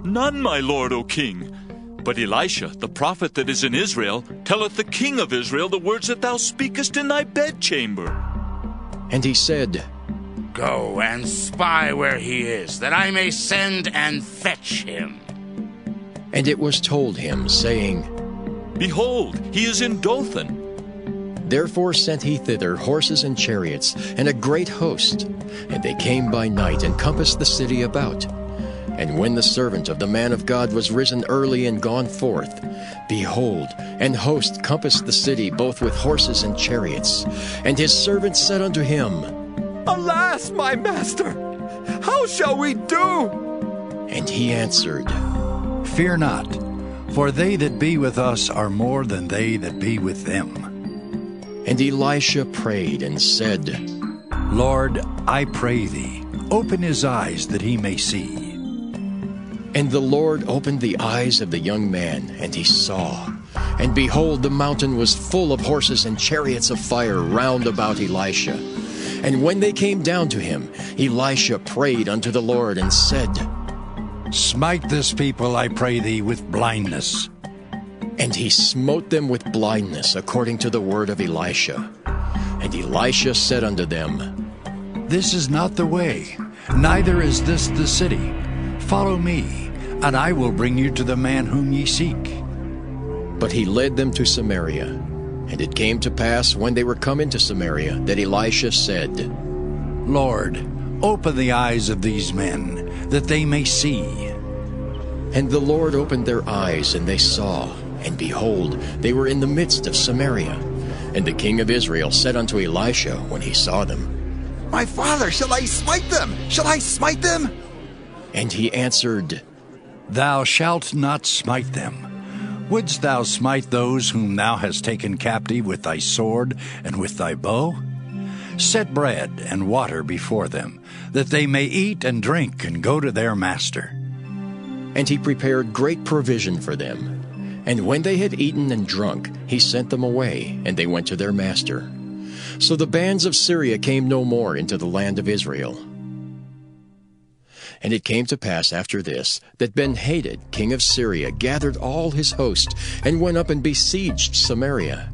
Speaker 12: None, my lord, O king. But Elisha, the prophet that is in Israel, telleth the king of Israel the words that thou speakest in thy bedchamber.
Speaker 20: And he said,
Speaker 16: Go and spy where he is, that I may send and fetch him.
Speaker 20: And it was told him, saying,
Speaker 12: Behold, he is in Dothan.
Speaker 20: Therefore sent he thither horses and chariots, and a great host. And they came by night, and compassed the city about. And when the servant of the man of God was risen early and gone forth, behold, an host compassed the city both with horses and chariots. And his servant said unto him,
Speaker 1: Alas, my master, how shall we do?
Speaker 20: And he answered,
Speaker 24: Fear not, for they that be with us are more than they that be with them.
Speaker 20: And Elisha prayed and said,
Speaker 24: Lord, I pray thee, open his eyes that he may see.
Speaker 20: And the Lord opened the eyes of the young man, and he saw. And behold, the mountain was full of horses and chariots of fire round about Elisha. And when they came down to him, Elisha prayed unto the Lord and said,
Speaker 24: Smite this people, I pray thee, with blindness.
Speaker 20: And he smote them with blindness, according to the word of Elisha. And Elisha said unto them,
Speaker 24: This is not the way, neither is this the city. Follow me, and I will bring you to the man whom ye seek.
Speaker 20: But he led them to Samaria. And it came to pass, when they were come into Samaria, that Elisha said,
Speaker 24: Lord, open the eyes of these men, that they may see.
Speaker 20: And the Lord opened their eyes, and they saw. And behold, they were in the midst of Samaria. And the king of Israel said unto Elisha, when he saw them,
Speaker 5: My father, shall I smite them? Shall I smite them?
Speaker 20: And he answered,
Speaker 24: Thou shalt not smite them. Wouldst thou smite those whom thou hast taken captive with thy sword and with thy bow? Set bread and water before them, that they may eat and drink and go to their master.
Speaker 20: And he prepared great provision for them. And when they had eaten and drunk, he sent them away, and they went to their master. So the bands of Syria came no more into the land of Israel. And it came to pass after this, that Ben-Hadad, king of Syria, gathered all his host, and went up and besieged Samaria.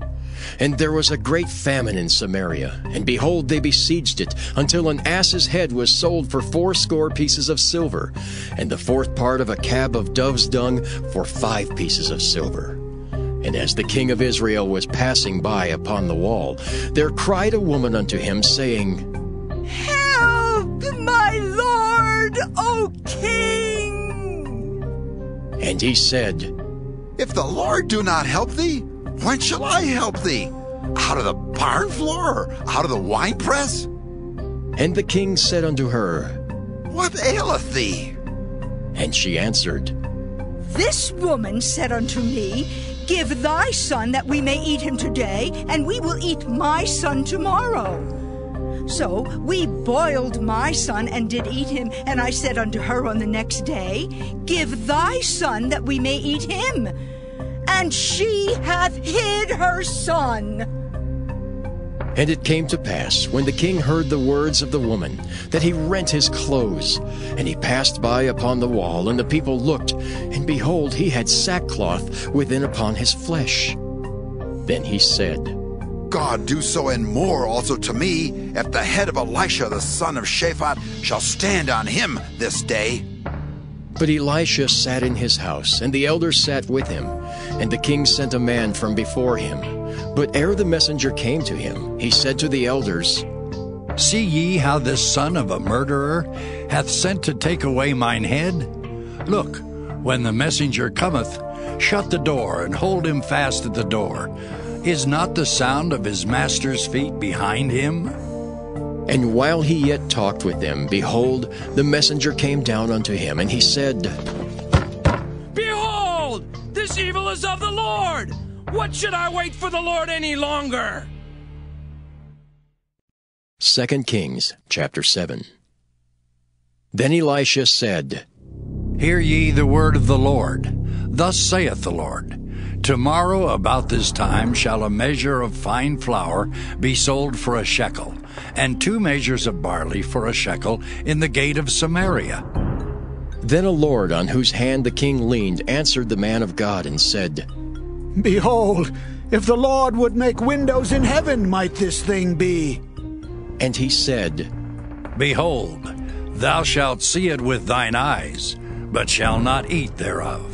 Speaker 20: And there was a great famine in Samaria, and behold, they besieged it, until an ass's head was sold for 80 pieces of silver, and the 4th part of a cab of dove's dung for 5 pieces of silver. And as the king of Israel was passing by upon the wall, there cried a woman unto him, saying,
Speaker 3: Help, my lord, O king!
Speaker 20: And he said,
Speaker 5: If the Lord do not help thee, whence shall I help thee? Out of the barn floor, or out of the winepress?
Speaker 20: And the king said unto her,
Speaker 5: What aileth thee?
Speaker 20: And she answered,
Speaker 3: This woman said unto me, Give thy son that we may eat him today, and we will eat my son tomorrow. So we boiled my son and did eat him, and I said unto her on the next day, Give thy son that we may eat him. And she hath hid her son.
Speaker 20: And it came to pass, when the king heard the words of the woman, that he rent his clothes. And he passed by upon the wall, and the people looked, and behold, he had sackcloth within upon his flesh. Then he said,
Speaker 5: God do so and more also to me, if the head of Elisha the son of Shaphat shall stand on him this day.
Speaker 20: But Elisha sat in his house, and the elders sat with him. And the king sent a man from before him. But ere the messenger came to him, he said to the elders,
Speaker 24: See ye how this son of a murderer hath sent to take away mine head? Look, when the messenger cometh, shut the door, and hold him fast at the door. Is not the sound of his master's feet behind him?
Speaker 20: And while he yet talked with them, behold, the messenger came down unto him, and he said,
Speaker 6: Behold, this evil is of the Lord. What should I wait for the Lord any longer?
Speaker 20: 2 Kings chapter 7. Then Elisha said,
Speaker 24: Hear ye the word of the Lord. Thus saith the Lord, Tomorrow about this time shall a measure of fine flour be sold for a shekel, and 2 measures of barley for a shekel in the gate of Samaria.
Speaker 20: Then a lord on whose hand the king leaned answered the man of God and said,
Speaker 7: Behold, if the Lord would make windows in heaven, might this thing be?
Speaker 20: And he said,
Speaker 24: Behold, thou shalt see it with thine eyes, but shalt not eat thereof.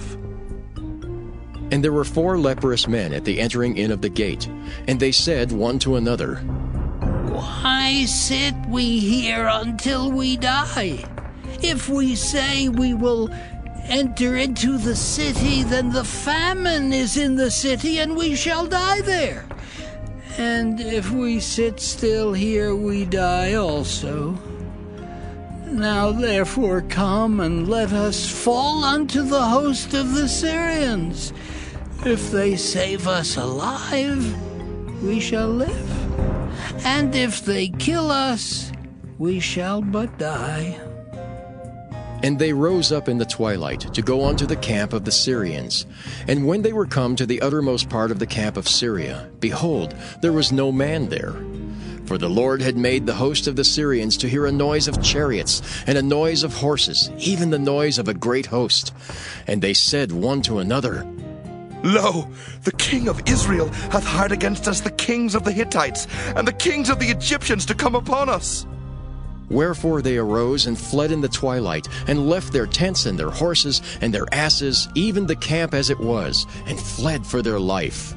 Speaker 20: And there were 4 leprous men at the entering in of the gate, and they said one to another,
Speaker 17: Why sit we here until we die? If we say we will enter into the city, then the famine is in the city, and we shall die there. And if we sit still here, we die also. Now therefore come, and let us fall unto the host of the Syrians. If they save us alive, we shall live. And if they kill us, we shall but die.
Speaker 20: And they rose up in the twilight to go unto the camp of the Syrians. And when they were come to the uttermost part of the camp of Syria, behold, there was no man there. For the Lord had made the host of the Syrians to hear a noise of chariots, and a noise of horses, even the noise of a great host. And they said one to another,
Speaker 1: Lo, the king of Israel hath hired against us the kings of the Hittites, and the kings of the Egyptians to come upon us.
Speaker 20: Wherefore they arose and fled in the twilight, and left their tents and their horses and their asses, even the camp as it was, and fled for their life.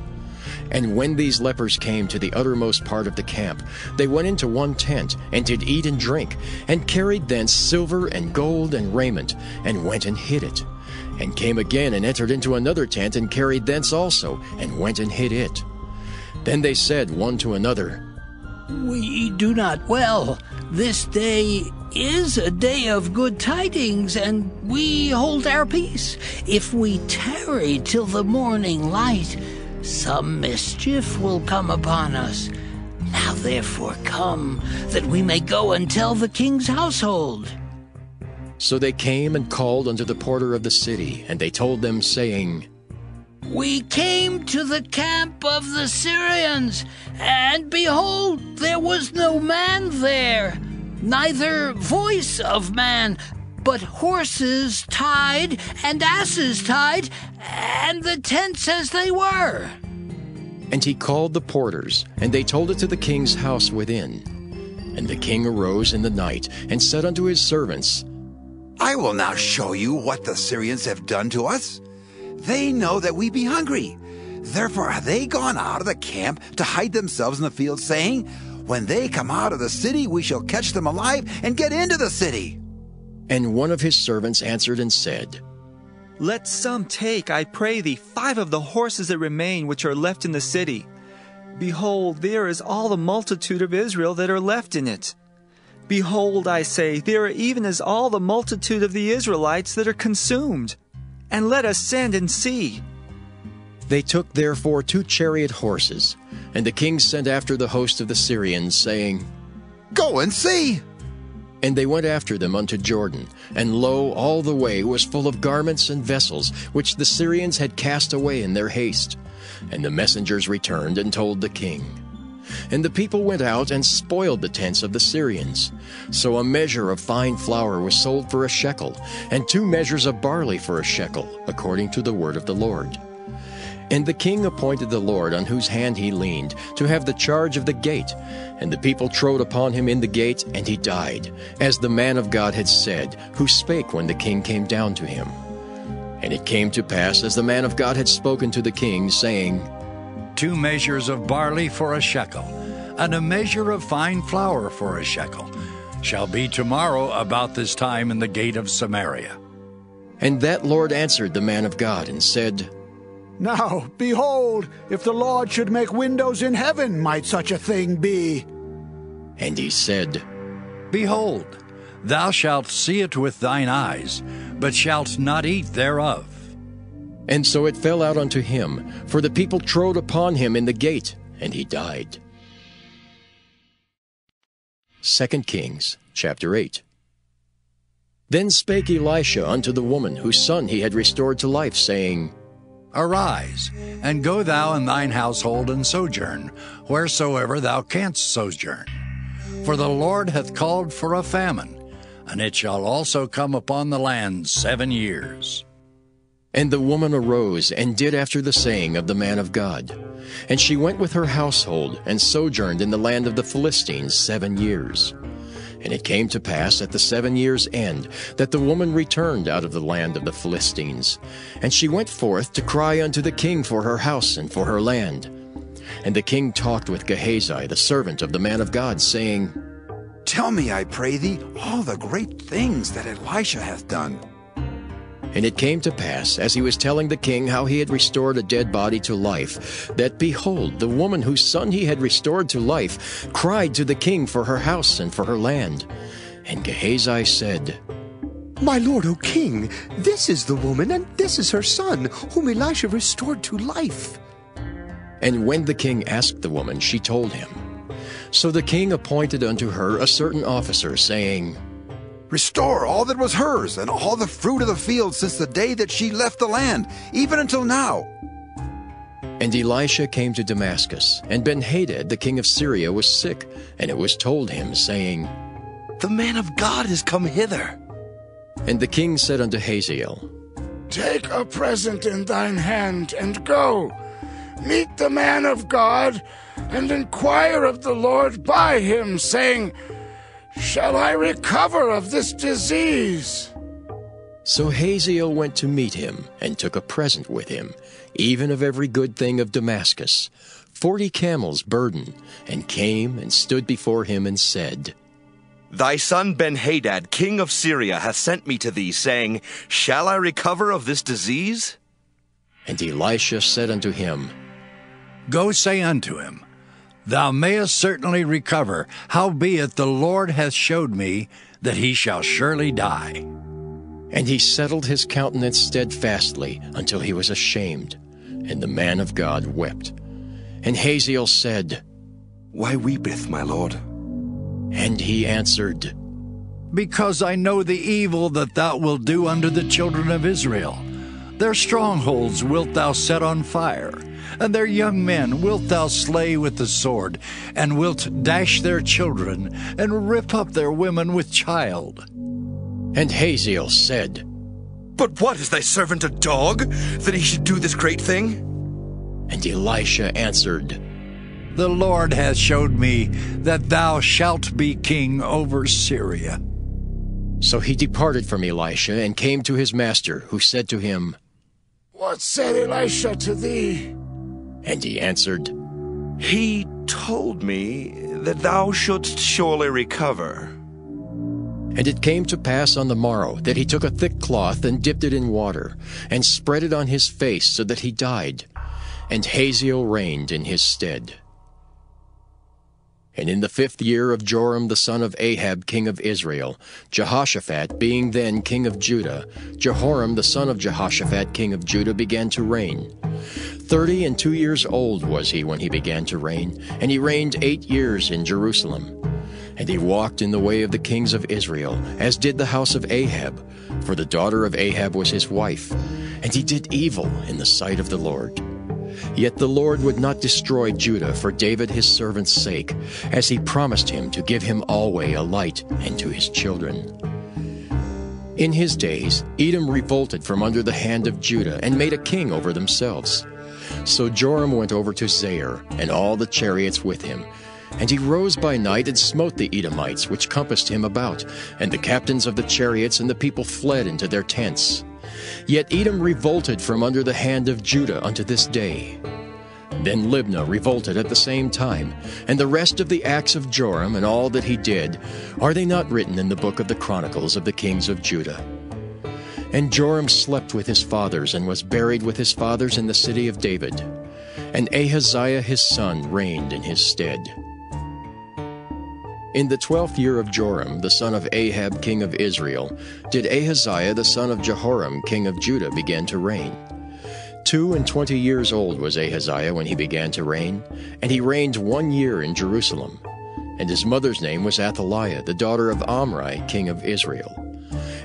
Speaker 20: And when these lepers came to the uttermost part of the camp, they went into one tent, and did eat and drink, and carried thence silver and gold and raiment, and went and hid it. And came again and entered into another tent, and carried thence also, and went and hid it. Then they said one to another,
Speaker 17: We do not well. This day is a day of good tidings, and we hold our peace. If we tarry till the morning light, some mischief will come upon us. Now therefore come, that we may go and tell the king's household.
Speaker 20: So they came and called unto the porter of the city, and they told them, saying,
Speaker 17: We came to the camp of the Syrians, and behold, there was no man there, neither voice of man, but horses tied and asses tied, and the tents as they were.
Speaker 20: And he called the porters, and they told it to the king's house within. And the king arose in the night, and said unto his servants,
Speaker 5: I will now show you what the Syrians have done to us. They know that we be hungry. Therefore are they gone out of the camp to hide themselves in the field, saying, When they come out of the city, we shall catch them alive and get into the city.
Speaker 20: And one of his servants answered and said,
Speaker 11: Let some take, I pray thee, 5 of the horses that remain which are left in the city. Behold, there is all the multitude of Israel that are left in it. Behold, I say, there are even as all the multitude of the Israelites that are consumed. And let us send and see.
Speaker 20: They took therefore 2 chariot horses, and the king sent after the host of the Syrians, saying,
Speaker 5: Go and see.
Speaker 20: And they went after them unto Jordan, and lo, all the way was full of garments and vessels, which the Syrians had cast away in their haste. And the messengers returned and told the king. And the people went out and spoiled the tents of the Syrians. So a measure of fine flour was sold for a shekel, and 2 measures of barley for a shekel, according to the word of the Lord. And the king appointed the Lord, on whose hand he leaned, to have the charge of the gate. And the people trode upon him in the gate, and he died, as the man of God had said, who spake when the king came down to him. And it came to pass, as the man of God had spoken to the king, saying,
Speaker 24: 2 measures of barley for a shekel, and a measure of fine flour for a shekel, shall be tomorrow about this time in the gate of Samaria.
Speaker 20: And that Lord answered the man of God, and said,
Speaker 7: Now, behold, if the Lord should make windows in heaven, might such a thing be?
Speaker 20: And he said,
Speaker 24: Behold, thou shalt see it with thine eyes, but shalt not eat thereof.
Speaker 20: And so it fell out unto him, for the people trode upon him in the gate, and he died. 2 Kings chapter 8. Then spake Elisha unto the woman whose son he had restored to life, saying,
Speaker 24: Arise, and go thou and thine household and sojourn, wheresoever thou canst sojourn. For the Lord hath called for a famine, and it shall also come upon the land 7 years.
Speaker 20: And the woman arose, and did after the saying of the man of God. And she went with her household, and sojourned in the land of the Philistines 7 years. And it came to pass at the 7 years' end, that the woman returned out of the land of the Philistines. And she went forth to cry unto the king for her house and for her land. And the king talked with Gehazi, the servant of the man of God, saying,
Speaker 5: Tell me, I pray thee, all the great things that Elisha hath done.
Speaker 20: And it came to pass, as he was telling the king how he had restored a dead body to life, that, behold, the woman whose son he had restored to life cried to the king for her house and for her land. And Gehazi said,
Speaker 25: My lord, O king, this is the woman, and this is her son, whom Elisha restored to life.
Speaker 20: And when the king asked the woman, she told him. So the king appointed unto her a certain officer, saying,
Speaker 5: Restore all that was hers, and all the fruit of the field since the day that she left the land, even until now.
Speaker 20: And Elisha came to Damascus, and Ben-Hadad the king of Syria was sick, and it was told him, saying,
Speaker 1: The man of God is come hither.
Speaker 20: And the king said unto Hazael,
Speaker 16: Take a present in thine hand, and go. Meet the man of God, and inquire of the Lord by him, saying, Shall I recover of this disease?
Speaker 20: So Hazael went to meet him, and took a present with him, even of every good thing of Damascus, 40 camels burden, and came and stood before him, and said,
Speaker 1: Thy son Ben-Hadad, king of Syria, hath sent me to thee, saying, Shall I recover of this disease?
Speaker 20: And Elisha said unto him,
Speaker 24: Go say unto him, Thou mayest certainly recover, howbeit the Lord hath showed me that he shall surely die.
Speaker 20: And he settled his countenance steadfastly until he was ashamed, and the man of God wept. And Hazael said,
Speaker 1: Why weepeth my lord?
Speaker 20: And he answered,
Speaker 24: Because I know the evil that thou wilt do unto the children of Israel. Their strongholds wilt thou set on fire, and their young men wilt thou slay with the sword, and wilt dash their children, and rip up their women with child.
Speaker 20: And Hazael said,
Speaker 1: But what, is thy servant a dog, that he should do this great thing?
Speaker 20: And Elisha answered,
Speaker 24: The Lord hath showed me that thou shalt be king over Syria.
Speaker 20: So he departed from Elisha, and came to his master, who said to him,
Speaker 16: What said Elisha to thee?
Speaker 20: And he answered,
Speaker 1: He told me that thou shouldst surely recover.
Speaker 20: And it came to pass on the morrow that he took a thick cloth, and dipped it in water, and spread it on his face, so that he died. And Hazael reigned in his stead. And in the 5th year of Joram the son of Ahab king of Israel, Jehoshaphat being then king of Judah, Jehoram the son of Jehoshaphat king of Judah began to reign. 32 years old was he when he began to reign, and he reigned 8 years in Jerusalem. And he walked in the way of the kings of Israel, as did the house of Ahab, for the daughter of Ahab was his wife, and he did evil in the sight of the Lord. Yet the Lord would not destroy Judah for David his servant's sake, as he promised him to give him alway a light, and to his children. In his days Edom revolted from under the hand of Judah, and made a king over themselves. So Joram went over to Zair, and all the chariots with him. And he rose by night, and smote the Edomites which compassed him about, and the captains of the chariots, and the people fled into their tents. Yet Edom revolted from under the hand of Judah unto this day. Then Libnah revolted at the same time, and the rest of the acts of Joram, and all that he did, are they not written in the book of the Chronicles of the kings of Judah? And Joram slept with his fathers, and was buried with his fathers in the city of David. And Ahaziah his son reigned in his stead. In the 12th year of Joram, the son of Ahab king of Israel, did Ahaziah the son of Jehoram king of Judah begin to reign. 22 years old was Ahaziah when he began to reign, and he reigned 1 year in Jerusalem. And his mother's name was Athaliah, the daughter of Omri king of Israel.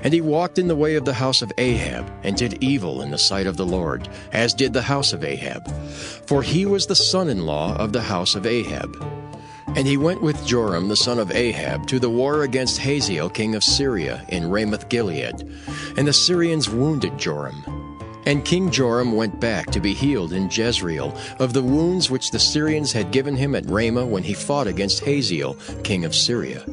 Speaker 20: And he walked in the way of the house of Ahab, and did evil in the sight of the Lord, as did the house of Ahab. For he was the son-in-law of the house of Ahab. And he went with Joram the son of Ahab to the war against Hazael king of Syria in Ramoth-Gilead. And the Syrians wounded Joram. And King Joram went back to be healed in Jezreel of the wounds which the Syrians had given him at Ramah when he fought against Hazael king of Syria.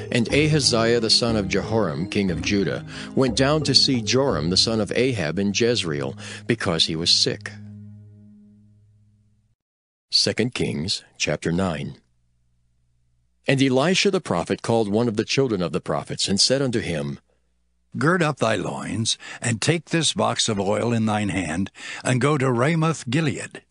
Speaker 20: And Ahaziah the son of Jehoram king of Judah went down to see Joram the son of Ahab in Jezreel, because he was sick. 2 Kings chapter 9. And Elisha the prophet called one of the children of the prophets, and said unto him,
Speaker 24: Gird up thy loins, and take this box of oil in thine hand, and go to Ramoth-Gilead.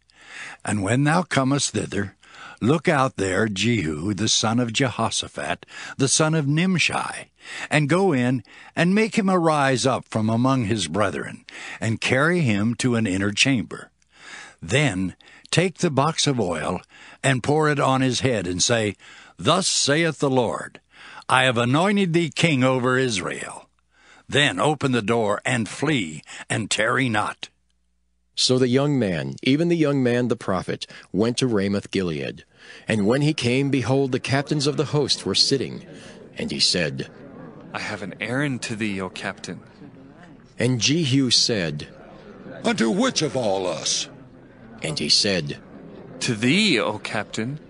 Speaker 24: And when thou comest thither, look out there Jehu the son of Jehoshaphat, the son of Nimshi, and go in, and make him arise up from among his brethren, and carry him to an inner chamber. Then take the box of oil, and pour it on his head, and say, Thus saith the Lord, I have anointed thee king over Israel. Then open the door and flee, and tarry not.
Speaker 20: So the young man, even the young man the prophet, went to Ramoth-Gilead. And when he came, behold, the captains of the host were sitting. And he said,
Speaker 2: I have an errand to thee, O captain.
Speaker 20: And Jehu said,
Speaker 14: Unto which of all us?
Speaker 20: And he said,
Speaker 2: To thee, O captain.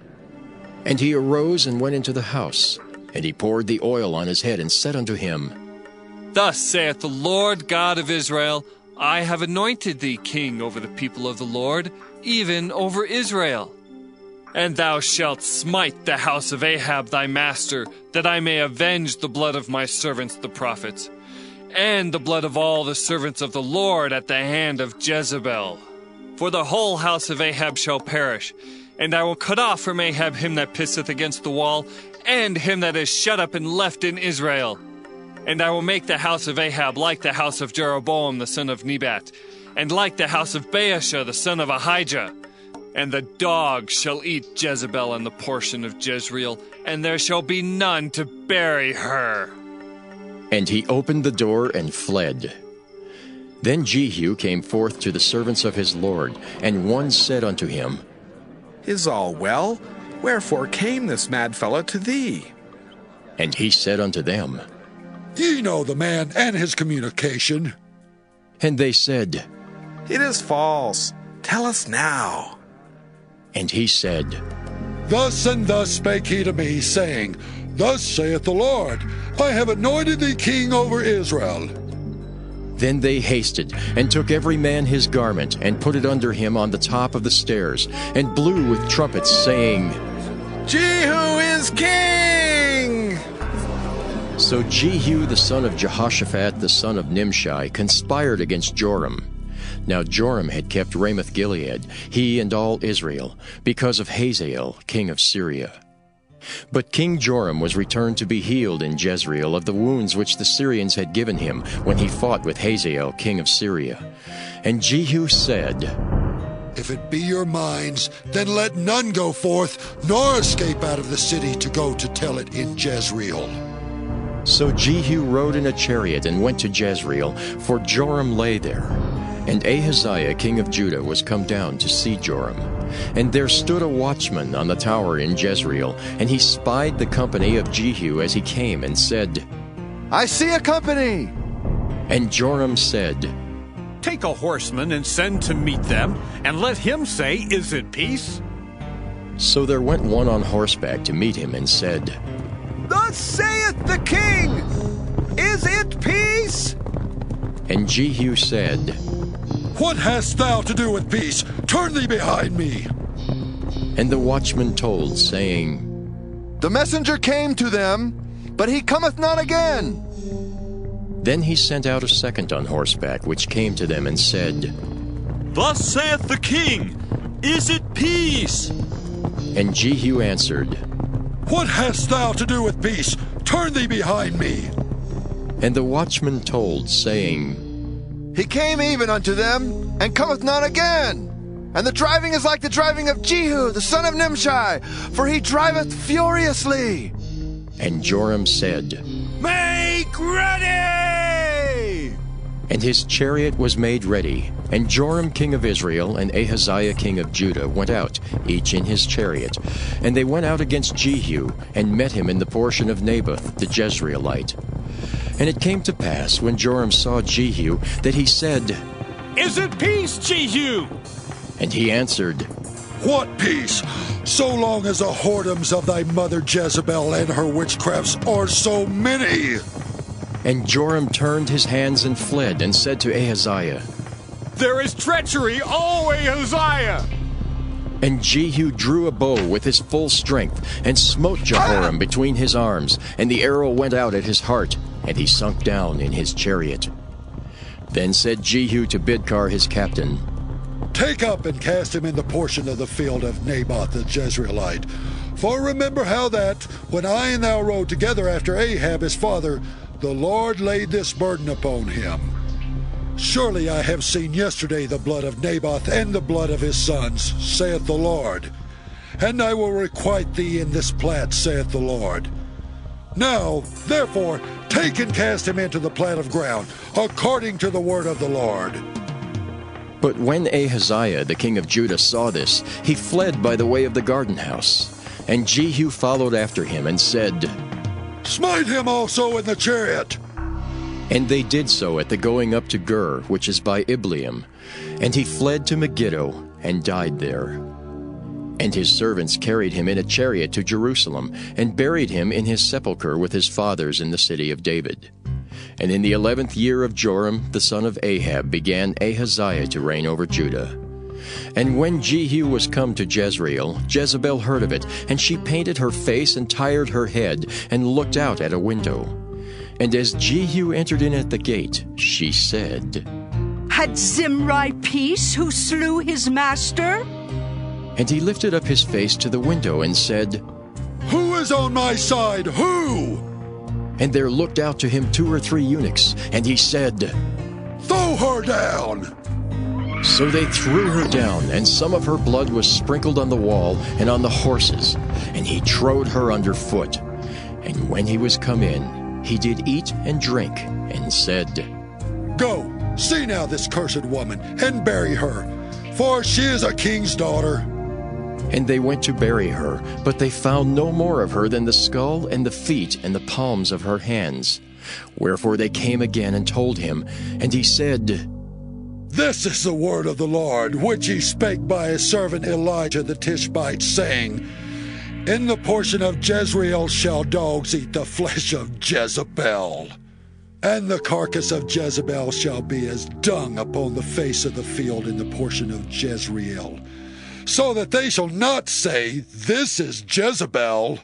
Speaker 20: And he arose and went into the house. And he poured the oil on his head and said unto him,
Speaker 2: Thus saith the Lord God of Israel, I have anointed thee king over the people of the Lord, even over Israel. And thou shalt smite the house of Ahab thy master, that I may avenge the blood of my servants the prophets, and the blood of all the servants of the Lord at the hand of Jezebel. For the whole house of Ahab shall perish, and I will cut off from Ahab him that pisseth against the wall, and him that is shut up and left in Israel. And I will make the house of Ahab like the house of Jeroboam the son of Nebat, and like the house of Baasha the son of Ahijah. And the dog shall eat Jezebel and the portion of Jezreel, and there shall be none to bury her.
Speaker 20: And he opened the door and fled. Then Jehu came forth to the servants of his lord, and one said unto him,
Speaker 1: Is all well? Wherefore came this mad fellow to thee?
Speaker 20: And he said unto them,
Speaker 14: Ye know the man and his communication.
Speaker 20: And they said,
Speaker 1: It is false. Tell us now.
Speaker 20: And he said,
Speaker 14: Thus and thus spake he to me, saying, Thus saith the Lord, I have anointed thee king over Israel.
Speaker 20: Then they hasted, and took every man his garment, and put it under him on the top of the stairs, and blew with trumpets, saying,
Speaker 1: Jehu is king!
Speaker 20: So Jehu the son of Jehoshaphat the son of Nimshi conspired against Joram. Now Joram had kept Ramoth-Gilead, he and all Israel, because of Hazael king of Syria. But King Joram was returned to be healed in Jezreel of the wounds which the Syrians had given him when he fought with Hazael king of Syria. And Jehu said,
Speaker 14: If it be your minds, then let none go forth, nor escape out of the city to go to tell it in Jezreel.
Speaker 20: So Jehu rode in a chariot and went to Jezreel, for Joram lay there. And Ahaziah king of Judah was come down to see Joram. And there stood a watchman on the tower in Jezreel, and he spied the company of Jehu as he came, and said,
Speaker 19: I see a company!
Speaker 20: And Joram said,
Speaker 22: Take a horseman and send to meet them, and let him say, Is it peace?
Speaker 20: So there went one on horseback to meet him, and said,
Speaker 19: Thus saith the king, Is it peace?
Speaker 20: And Jehu said,
Speaker 14: What hast thou to do with peace? Turn thee behind me.
Speaker 20: And the watchman told, saying,
Speaker 19: The messenger came to them, but he cometh not again.
Speaker 20: Then he sent out a second on horseback, which came to them and said,
Speaker 12: Thus saith the king, Is it peace?
Speaker 20: And Jehu answered,
Speaker 14: What hast thou to do with peace? Turn thee behind me.
Speaker 20: And the watchman told, saying,
Speaker 19: He came even unto them, and cometh not again. And the driving is like the driving of Jehu, the son of Nimshi, for he driveth furiously.
Speaker 20: And Joram said,
Speaker 19: Make ready!
Speaker 20: And his chariot was made ready. And Joram king of Israel and Ahaziah king of Judah went out, each in his chariot. And they went out against Jehu, and met him in the portion of Naboth the Jezreelite. And it came to pass, when Joram saw Jehu, that he said,
Speaker 22: Is it peace, Jehu?
Speaker 20: And he answered,
Speaker 14: What peace? So long as the whoredoms of thy mother Jezebel and her witchcrafts are so many.
Speaker 20: And Joram turned his hands and fled, and said to Ahaziah,
Speaker 22: There is treachery, O Ahaziah!
Speaker 20: And Jehu drew a bow with his full strength, and smote Jehoram between his arms, and the arrow went out at his heart, and he sunk down in his chariot. Then said Jehu to Bidkar his captain,
Speaker 14: Take up and cast him in the portion of the field of Naboth the Jezreelite. For remember how that, when I and thou rode together after Ahab his father, the Lord laid this burden upon him. Surely I have seen yesterday the blood of Naboth and the blood of his sons, saith the Lord. And I will requite thee in this plat, saith the Lord. Now, therefore, take and cast him into the plat of ground, according to the word of the Lord.
Speaker 20: But when Ahaziah the king of Judah saw this, he fled by the way of the garden house. And Jehu followed after him and said,
Speaker 14: Smite him also in the chariot.
Speaker 20: And they did so at the going up to Gur, which is by Ibleam. And he fled to Megiddo and died there. And his servants carried him in a chariot to Jerusalem, and buried him in his sepulchre with his fathers in the city of David. And in the 11th year of Joram the son of Ahab began Ahaziah to reign over Judah. And when Jehu was come to Jezreel, Jezebel heard of it, and she painted her face and tired her head, and looked out at a window. And as Jehu entered in at the gate, she said,
Speaker 8: Had Zimri peace who slew his master?
Speaker 20: And he lifted up his face to the window and said,
Speaker 14: Who is on my side? Who?
Speaker 20: And there looked out to him 2 or 3 eunuchs, and he said,
Speaker 14: Throw her down!
Speaker 20: So they threw her down, and some of her blood was sprinkled on the wall and on the horses, and he trode her under foot. And when he was come in, he did eat and drink, and said,
Speaker 14: Go, see now this cursed woman, and bury her, for she is a king's daughter.
Speaker 20: And they went to bury her, but they found no more of her than the skull and the feet and the palms of her hands. Wherefore they came again and told him, and he said,
Speaker 14: This is the word of the Lord, which he spake by his servant Elijah the Tishbite, saying, In the portion of Jezreel shall dogs eat the flesh of Jezebel, and the carcass of Jezebel shall be as dung upon the face of the field in the portion of Jezreel, so that they shall not say, This is Jezebel.